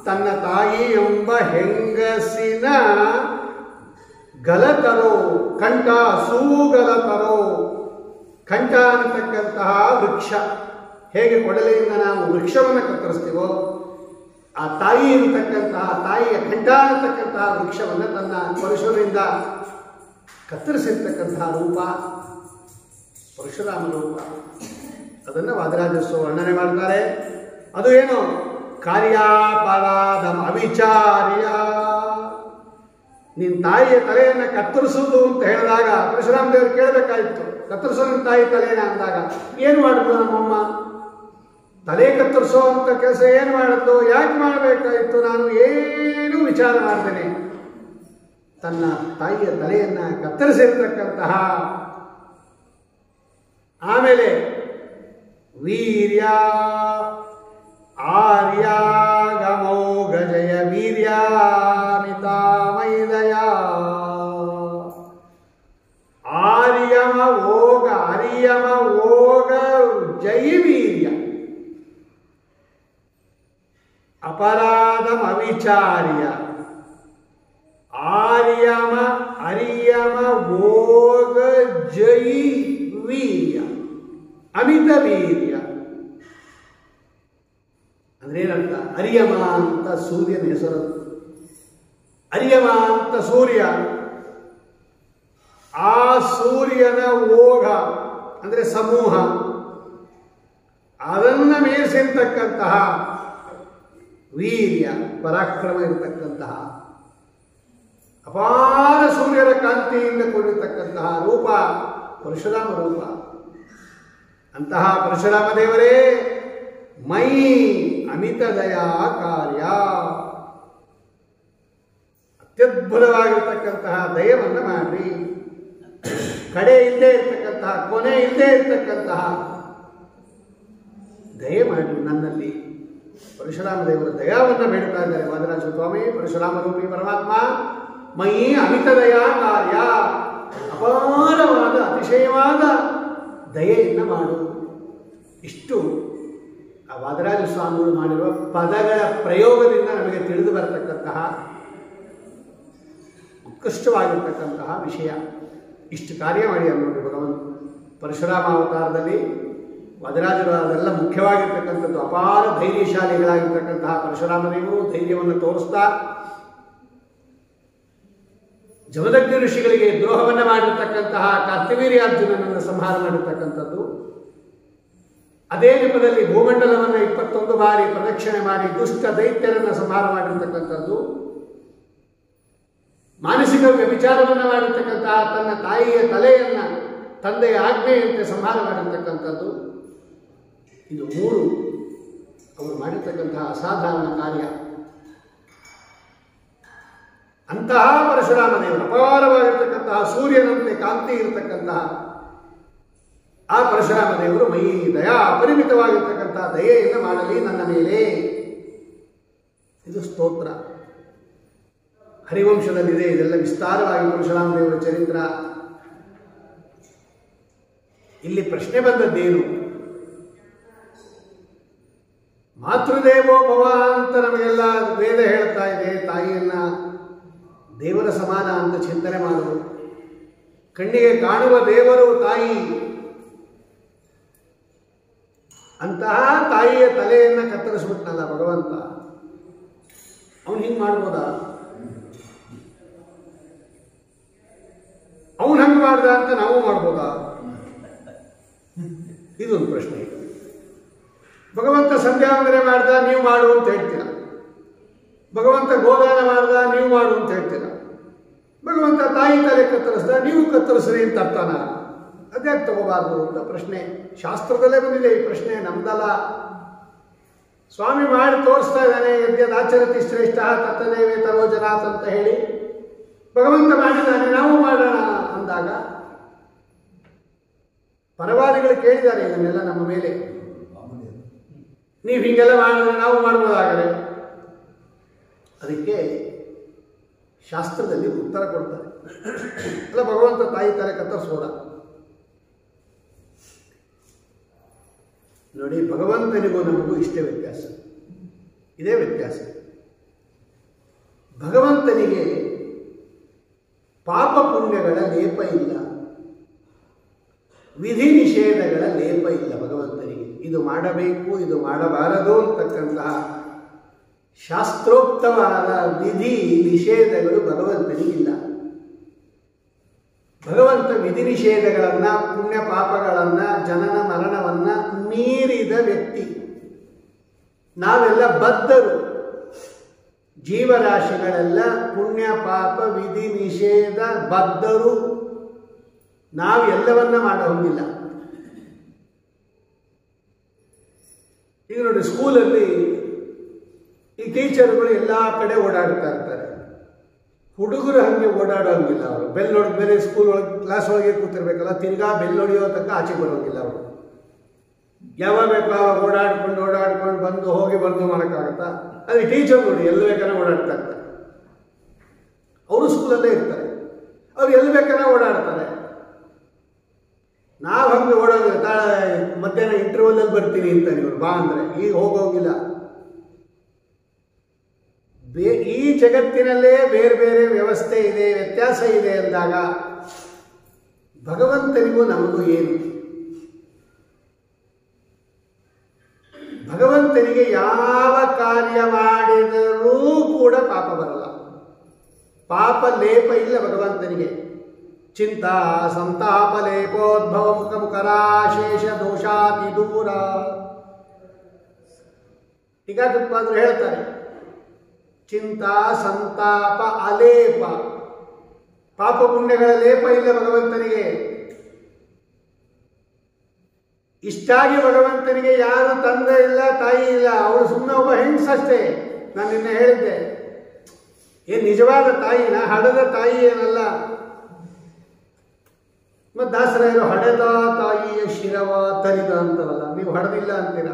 ತನ್ನ ತಾಯಿ ಎಂಬ ಹೆಂಗಸಿನ ಗಲತರೋ ಕಂಠ, ಸೂಗಲತರೋ. ಕಂಠ ಅನ್ನತಕ್ಕಂತಹ ವೃಕ್ಷ, ಹೇಗೆ ಕೊಡಲೆಯಿಂದ ನಾವು ವೃಕ್ಷವನ್ನು ಕತ್ತರಿಸ್ತೀವೋ, ಆ ತಾಯಿ ಇರತಕ್ಕಂತಹ ತಾಯಿಯ ಕಂಠ ಅನ್ನತಕ್ಕಂತಹ ವೃಕ್ಷವನ್ನು ತನ್ನ ಪರಶುವಿನಿಂದ ಕತ್ತರಿಸಿರ್ತಕ್ಕಂತಹ ರೂಪ ಪರಶುರಾಮ ರೂಪ. ಅದನ್ನು ವಾದಿರಾಜಸ್ವ ವರ್ಣನೆ ಮಾಡ್ತಾರೆ. ಅದು ಏನು, ಕಾರ್ಯಾಪರಾಧ ಅವಿಚಾರ್ಯ. ನಿನ್ನ ತಾಯಿಯ ತಲೆಯನ್ನು ಕತ್ತರಿಸುವುದು ಅಂತ ಹೇಳಿದಾಗ ಪರಶುರಾಮ ದೇವರು ಕೇಳಬೇಕಾಯಿತು, ಕತ್ತರಿಸೋ ನಿಮ್ಮ ತಾಯಿ ತಲೆನ ಅಂದಾಗ ಏನು ಮಾಡಿದ್ರು ನಮ್ಮಮ್ಮ? ತಲೆ ಕತ್ತರಿಸೋ ಅಂತ ಕೆಲಸ ಏನು ಮಾಡಿದ್ದು, ಯಾಕೆ ಮಾಡಬೇಕಾಯಿತು? ನಾನು ಏನೂ ವಿಚಾರ ಮಾಡ್ತೇನೆ. ತನ್ನ ತಾಯಿಯ ತಲೆಯನ್ನು ಕತ್ತರಿಸಿರ್ತಕ್ಕಂತಹ, ಆಮೇಲೆ ವೀರ್ಯ ಆರ್ಯಾಗಮೋಘ ಜಯ ವೀರ್ಯಾಮಿತಾಮೈದಯ. ಆರ್ಯಮ ಓಗ ಅರಿಯಮ ಓಗ ಜೈ ವೀರ್ಯ ಅಪರಾಧಂ ಅವಿಚಾರ್ಯ. ಆರ್ಯಮ ಅರಿಯಮ ಓಗ ಜೈ ವೀರ್ಯ ಅಮಿತ ವೀರ್ಯ. ಅಂದ್ರೆ ಏನಂತ? ಅರಿಯಮ ಅಂತ ಸೂರ್ಯನ ಹೆಸರು. ಅರಿಯಮ ಅಂತ ಸೂರ್ಯ, ಆ ಸೂರ್ಯನ ಓಘ ಅಂದ್ರೆ ಸಮೂಹ, ಅದನ್ನ ಮೀರಿಸಿರ್ತಕ್ಕಂತಹ ವೀರ್ಯ, ಪರಾಕ್ರಮ ಇರತಕ್ಕಂತಹ, ಅಪಾರ ಸೂರ್ಯನ ಕಾಂತಿಯಿಂದ ಕೂಡಿರ್ತಕ್ಕಂತಹ ರೂಪ ಪರಶುರಾಮ ರೂಪ. ಅಂತಹ ಪರಶುರಾಮ ದೇವರೇ ಮೈ ಅಮಿತ ದಯಾ ಕಾರ್ಯ, ಅತ್ಯದ್ಭುತವಾಗಿರ್ತಕ್ಕಂತಹ ದಯವನ್ನು ಮಾಡಿ, ಕಡೆ ಇಲ್ಲದೆ ಇರ್ತಕ್ಕಂತಹ, ಕೊನೆ ಇಲ್ಲದೆ ಇರ್ತಕ್ಕಂತಹ ದಯ ಮಾಡಿ ನನ್ನಲ್ಲಿ. ಪರಶುರಾಮ ದೇವರ ದಯಾವನ್ನು ಬೇಡ್ತಾ ಇದ್ದಾರೆ ವಾದಿರಾಜ ಸ್ವಾಮಿ. ಪರಶುರಾಮ ರೂಪಿ ಪರಮಾತ್ಮ ಮೈ ಅಮಿತ ದಯಾ ಕಾರ್ಯ, ಅಪಾರವಾದ ಅತಿಶಯವಾದ ದಯೆಯನ್ನು ಮಾಡು. ಇಷ್ಟು ಆ ವಾದಿರಾಜ ಸ್ವಾಮಿಗಳು ಮಾಡಿರುವ ಪದಗಳ ಪ್ರಯೋಗದಿಂದ ನಮಗೆ ತಿಳಿದು ಬರತಕ್ಕಂತಹ ಉತ್ಕೃಷ್ಟವಾಗಿರ್ತಕ್ಕಂತಹ ವಿಷಯ. ಇಷ್ಟು ಕಾರ್ಯ ಮಾಡಿ ನೋಡಿ ಭಗವಂತ. ಪರಶುರಾಮ ಅವತಾರದಲ್ಲಿ ವಾದಿರಾಜರು ಅದೆಲ್ಲ ಮುಖ್ಯವಾಗಿರ್ತಕ್ಕಂಥದ್ದು. ಅಪಾರ ಧೈರ್ಯಶಾಲಿಗಳಾಗಿರ್ತಕ್ಕಂತಹ ಪರಶುರಾಮ ದೇವರು ಧೈರ್ಯವನ್ನು ತೋರಿಸ್ತಾ ಜಮದಗ್ನಿ ಋಷಿಗಳಿಗೆ ದ್ರೋಹವನ್ನು ಮಾಡಿರ್ತಕ್ಕಂತಹ ಕಾರ್ತಿವೀರ್ಯಾರ್ಜುನನನ್ನು ಸಂಹಾರ ಮಾಡಿರ್ತಕ್ಕಂಥದ್ದು. ಅದೇ ನೆಪದಲ್ಲಿ ಭೂಮಂಡಲವನ್ನು 21 ಬಾರಿ ಪ್ರದಕ್ಷಿಣೆ ಮಾಡಿ ದುಷ್ಟ ದೈತ್ಯರನ್ನು ಸಂಹಾರ ಮಾಡಿರ್ತಕ್ಕಂಥದ್ದು. ಮಾನಸಿಕ ವ್ಯಭಿಚಾರವನ್ನು ಮಾಡಿರ್ತಕ್ಕಂತಹ ತನ್ನ ತಾಯಿಯ ತಲೆಯನ್ನು ತಂದೆಯ ಆಜ್ಞೆಯಂತೆ ಸಂಹಾರ ಮಾಡಿರ್ತಕ್ಕಂಥದ್ದು. ಇದು 3 ಅವರು ಮಾಡಿರ್ತಕ್ಕಂತಹ ಅಸಾಧಾರಣ ಕಾರ್ಯ. ಅಂತಹ ಪರಶುರಾಮ ದೇವರು, ಅಪಾರವಾಗಿರ್ತಕ್ಕಂತಹ ಸೂರ್ಯನಂತೆ ಕಾಂತಿ ಇರತಕ್ಕಂತಹ ಆ ಪರಶುರಾಮ ದೇವರು ಮೈ ದಯಾ ಅಪರಿಮಿತವಾಗಿರ್ತಕ್ಕಂತಹ ದಯೆಯನ್ನು ಮಾಡಲಿ ನನ್ನ ಮೇಲೆ. ಇದು ಸ್ತೋತ್ರ. ಹರಿವಂಶದಲ್ಲಿದೆ ಇದೆಲ್ಲ ವಿಸ್ತಾರವಾಗಿ ಪರಶುರಾಮ ದೇವರ ಚರಿತ್ರ. ಇಲ್ಲಿ ಪ್ರಶ್ನೆ ಬಂದದ್ದೇನು? ಮಾತೃದೇವೋ ಭವ ಅಂತ ನಮಗೆಲ್ಲ ವೇದ ಹೇಳ್ತಾ ಇದೆ. ತಾಯಿಯನ್ನ ದೇವರ ಸಮಾನ ಅಂತ ಚಿಂತನೆ ಮಾಡುವುದು. ಕಣ್ಣಿಗೆ ಕಾಣುವ ದೇವರು ತಾಯಿ. ಅಂತಹ ತಾಯಿಯ ತಲೆಯನ್ನು ಕತ್ತರಿಸ್ಬಿಟ್ನಲ್ಲ ಭಗವಂತ. ಅವನು ಹಿಂಗೆ ಮಾಡ್ಬೋದಾ? ಅವನು ಹಂಗೆ ಮಾಡ್ದ ಅಂತ ನಾವು ಮಾಡ್ಬೋದಾ? ಇದೊಂದು ಪ್ರಶ್ನೆ. ಭಗವಂತ ಸಂಧ್ಯಾವಂದನೆ ಮಾಡ್ದ, ನೀವು ಮಾಡು ಅಂತ ಹೇಳ್ತೀರ. ಭಗವಂತ ಗೋದಾನ ಮಾಡ್ದ, ನೀವು ಮಾಡು ಅಂತ ಹೇಳ್ತೀರ. ಭಗವಂತ ತಾಯಿ ತಲೆ ಕತ್ತರಿಸ್ದ, ನೀವು ಕತ್ತರಿಸ್ರಿ ಅಂತ ಅರ್ಥನ? ಅದ್ಯಾಕೆ ತಗೋಬಾರ್ದು ಅಂತ ಪ್ರಶ್ನೆ. ಶಾಸ್ತ್ರದಲ್ಲೇ ಬಂದಿದೆ ಈ ಪ್ರಶ್ನೆ, ನಮ್ದಲ್ಲ. ಸ್ವಾಮಿ ಮಾಡಿ ತೋರಿಸ್ತಾ ಇದ್ದಾನೆ. ಯದ್ಯದಾಚರತಿ ಶ್ರೇಷ್ಠ ತತ್ತದೇವೇ ತರೋಜನಾಥ್ ಅಂತ ಹೇಳಿ ಭಗವಂತ ಮಾಡಿದ್ದಾನೆ, ನಾವು ಮಾಡೋಣ ಅಂದಾಗ ಪರವಾದಿಗಳು ಕೇಳಿದ್ದಾರೆ ಇದನ್ನೆಲ್ಲ ನಮ್ಮ ಮೇಲೆ. ನೀವು ಹೀಗೆಲ್ಲ ಮಾಡಿದ್ರೆ ನಾವು ಮಾಡ್ಬೋದಾಗದೆ. ಅದಕ್ಕೆ ಶಾಸ್ತ್ರದಲ್ಲಿ ಉತ್ತರ ಕೊಡ್ತಾರೆ. ಅಲ್ಲ, ಭಗವಂತ ತಾಯಿ ತಲೆ ಕತ್ತರಿಸೋದ? ನೋಡಿ, ಭಗವಂತನಿಗೂ ನಮಗೂ ಇಷ್ಟೇ ವ್ಯತ್ಯಾಸ, ಇದೇ ವ್ಯತ್ಯಾಸ. ಭಗವಂತನಿಗೆ ಪಾಪ ಪುಣ್ಯಗಳ ಲೇಪ ಇಲ್ಲ, ವಿಧಿ ನಿಷೇಧಗಳ ಲೇಪ ಇಲ್ಲ. ಭಗವಂತನಿಗೆ ಇದು ಮಾಡಬೇಕು, ಇದು ಮಾಡಬಾರದು ಅಂತಕ್ಕಂತಹ ಶಾಸ್ತ್ರೋಕ್ತವಾದ ವಿಧಿ ನಿಷೇಧಗಳು ಭಗವಂತನಿಗಿಲ್ಲ. ಭಗವಂತ ವಿಧಿ ನಿಷೇಧಗಳನ್ನು, ಪುಣ್ಯ ಪಾಪಗಳನ್ನು, ಜನನ ಮರಣವನ್ನು ಮೀರಿದ ವ್ಯಕ್ತಿ. ನಾವೆಲ್ಲ ಬದ್ಧರು. ಜೀವರಾಶಿಗಳೆಲ್ಲ ಪುಣ್ಯ ಪಾಪ ವಿಧಿ ನಿಷೇಧ ಬದ್ಧರು. ನಾವು ಎಲ್ಲವನ್ನ ಮಾಡೋಂಗಿಲ್ಲ. ಈಗ ನೋಡಿ, ಸ್ಕೂಲಲ್ಲಿ ಈ ಟೀಚರ್ಗಳು ಎಲ್ಲ ಕಡೆ ಓಡಾಡ್ತಾ ಇರ್ತಾರೆ. ಹುಡುಗರು ಹಾಗೆ ಓಡಾಡೋಂಗಿಲ್ಲ. ಅವರು ಬೆಲ್ ಹೊಡೆದ್ಮೇಲೆ ಸ್ಕೂಲ್ ಒಳಗೆ ಕ್ಲಾಸ್ ಒಳಗೆ ಕೂತಿರ್ಬೇಕಲ್ಲ, ತಿರ್ಗಾ ಬೆಲ್ ಹೊಡೆಯೋ ತನಕ ಆಚೆ ಬರೋಂಗಿಲ್ಲ. ಅವರು ಯಾವಾಗ ಬೇಕು ಆವಾಗ ಓಡಾಡ್ಕೊಂಡು ಬಂದು ಹೋಗಿ ಬಂದು ಮಾಡೋಕ್ಕಾಗತ್ತಾ? ಅದೇ ಟೀಚರ್ ನೋಡಿ, ಎಲ್ಲಿ ಬೇಕಾದ್ರೆ ಓಡಾಡ್ತಾ ಇರ್ತಾರೆ. ಅವರು ಸ್ಕೂಲಲ್ಲೇ ಇರ್ತಾರೆ, ಅವ್ರು ಎಲ್ಲಿ ಬೇಕಾದ್ರೆ ಓಡಾಡ್ತಾರೆ. ನಾವು ಹಂಗೆ ಓಡೋದು, ಮಧ್ಯಾಹ್ನ ಇಂಟರ್ವಲಲ್ಲಿ ಬರ್ತೀನಿ ಅಂತ ನೀವು ಬಾ ಅಂದರೆ ಈಗ ಹೋಗೋಗಿಲ್ಲ. ಈ ಜಗತ್ತಿನಲ್ಲೇ ಬೇರೆ ಬೇರೆ ವ್ಯವಸ್ಥೆ ಇದೆ, ವ್ಯತ್ಯಾಸ ಇದೆ ಅಂದಾಗ ಭಗವಂತನಿಗೂ ನಮಗೂ ಏನು? ಭಗವಂತನಿಗೆ ಯಾವ ಕಾರ್ಯ ಮಾಡಿದರೂ ಕೂಡ ಪಾಪ ಬರಲ್ಲ. ಪಾಪ ಲೇಪ ಇಲ್ಲ ಭಗವಂತನಿಗೆ. ಚಿಂತಾ ಸಂತಾಪ ಲೇಪೋದ್ಭವ ಮುಖರಾಶೇಷ ದೋಷಾತಿ ದೂರ. ಟೀಕಾಕೃತ್ಪಾದರು ಹೇಳ್ತಾರೆ, ಚಿಂತಾ ಸಂತಾಪ ಅಲೇಪ, ಪಾಪ ಪುಣ್ಯಗಳ ಲೇಪ ಇಲ್ಲ ಭಗವಂತನಿಗೆ. ಇಷ್ಟಾಗಿ ಭಗವಂತನಿಗೆ ಯಾರು ತಂದೆ ಇಲ್ಲ, ತಾಯಿ ಇಲ್ಲ, ಅವಳು ಸುಮ್ಮನೆ ಒಬ್ಬ ಹೆಂಗಸಷ್ಟೇ. ನಾನು ನಿನ್ನೆ ಹೇಳಿದ್ದೆ, ಏನು ನಿಜವಾದ ತಾಯಿನ? ಹಡದ ತಾಯಿ ಏನಲ್ಲ. ಮತ್ತು ದಾಸರಾಯರು ಹಡೆದ ತಾಯಿಯ ಶಿರವ ತರಿದ ಅಂತವಲ್ಲ, ನೀವು ಹಡದಿಲ್ಲ ಅಂತೀರ.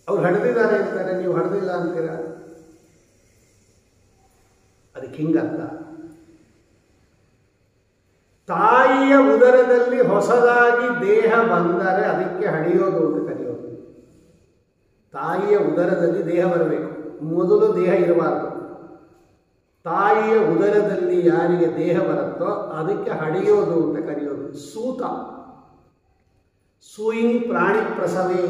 ಅವ್ರು ಹಡೆದಿದ್ದಾರೆ ಅಂತಾರೆ, ನೀವು ಹಡೆದಿಲ್ಲ ಅಂತೀರ. ಅದಕ್ಕೆ ಹಿಂಗರ್ಥ. ತಾಯಿಯ ಉದರದಲ್ಲಿ ಹೊಸದಾಗಿ ದೇಹ ಬಂದರೆ ಅದಕ್ಕೆ ಹಡೆಯೋದು ಅಂತ ಕರೆಯೋದು. ತಾಯಿಯ ಉದರದಲ್ಲಿ ದೇಹ ಬರಬೇಕು, ಮೊದಲು ದೇಹ ಇರಬಾರ್ದು. ತಾಯಿಯ ಉದರದಲ್ಲಿ ಯಾರಿಗೆ ದೇಹ ಬರುತ್ತೋ ಅದಕ್ಕೆ ಹಡೆಯೋದು ಅಂತ ಕರೆಯೋದು. ಸೂತ, ಸೂಯಿಂಗ್ ಪ್ರಾಣಿ ಪ್ರಸವೇ.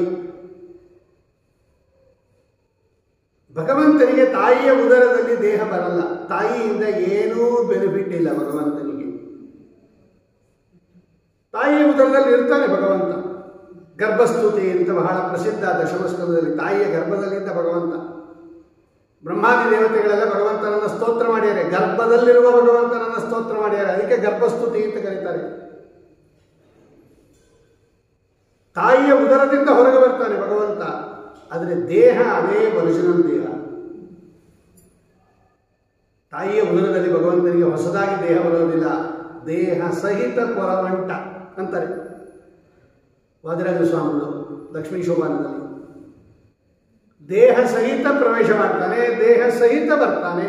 ಭಗವಂತನಿಗೆ ತಾಯಿಯ ಉದರದಲ್ಲಿ ದೇಹ ಬರಲ್ಲ. ತಾಯಿಯಿಂದ ಏನೂ ಬೆನಿಫಿಟ್ ಇಲ್ಲ ಭಗವಂತನಿಗೆ. ತಾಯಿಯ ಉದರದಲ್ಲಿ ಇರ್ತಾನೆ ಭಗವಂತ. ಗರ್ಭಸ್ತುತಿ ಅಂತ ಬಹಳ ಪ್ರಸಿದ್ಧ ದಶಮಸ್ಕಂದದಲ್ಲಿ. ತಾಯಿಯ ಗರ್ಭದಲ್ಲಿದ್ದ ಭಗವಂತ ಬ್ರಹ್ಮಾದಿ ದೇವತೆಗಳೆಲ್ಲ ಭಗವಂತನನ್ನ ಸ್ತೋತ್ರ ಮಾಡ್ಯಾರೆ, ಗರ್ಭದಲ್ಲಿರುವ ಭಗವಂತನನ್ನ ಸ್ತೋತ್ರ ಮಾಡ್ಯಾರೆ. ಅದಕ್ಕೆ ಗರ್ಭಸ್ತುತಿ ಅಂತ ಕರೀತಾರೆ. ತಾಯಿಯ ಉದರದಿಂದ ಹೊರಗೆ ಬರ್ತಾನೆ ಭಗವಂತ. ಆದರೆ ದೇಹ ಅದೇ ಒರಿಜಿನಲ್ ದೇಹ. ತಾಯಿಯ ಉದರದಲ್ಲಿ ಭಗವಂತನಿಗೆ ಹೊಸದಾಗಿ ದೇಹ ಬರೋದಿಲ್ಲ. ದೇಹ ಸಹಿತ ಕೊರವಂಟ ಅಂತಾರೆ ವಾದಿರಾಜ ಸ್ವಾಮಿಗಳು ಲಕ್ಷ್ಮೀ ಶೋಭಾನದಲ್ಲಿ. ದೇಹ ಸಹಿತ ಪ್ರವೇಶ ಮಾಡ್ತಾನೆ, ದೇಹ ಸಹಿತ ಬರ್ತಾನೆ.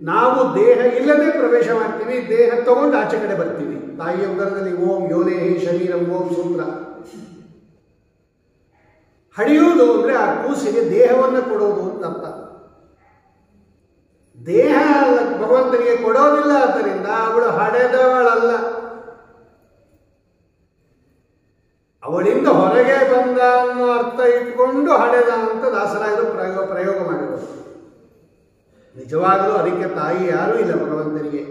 ನಾವು ದೇಹ ಇಲ್ಲದೆ ಪ್ರವೇಶ ಮಾಡ್ತೀವಿ, ದೇಹ ತಗೊಂಡು ಆಚೆ ಕಡೆ ಬರ್ತೀವಿ. ತಾಯಿಯ ಉದರದಲ್ಲಿ ಓಂ ಯೋನೇಹಿ ಶರೀರಂ ಓಂ ಸೂತ್ರ. ಹಡಿಯುವುದು ಅಂದ್ರೆ ಆ ಕೂಸಿಗೆ ದೇಹವನ್ನು ಕೊಡೋದು ಅಂತ ಅರ್ಥ. ದೇಹ ಭಗವಂತನಿಗೆ ಕೊಡೋದಿಲ್ಲ, ಆದ್ದರಿಂದ ಅವಳು ಹಡೆದವಳಲ್ಲ. ಅವಳಿಂದ ಹೊರಗೆ ಬಂದ ಅನ್ನೋ ಅರ್ಥ ಇಟ್ಕೊಂಡು ಹಡೆದ ಅಂತ ದಾಸರಾಯರು ಪ್ರಯೋಗ ಮಾಡಿರೋದು. ನಿಜವಾಗಲೂ ಅದಕ್ಕೆ ತಾಯಿ ಯಾರೂ ಇಲ್ಲ ಭಗವಂತನಿಗೆ,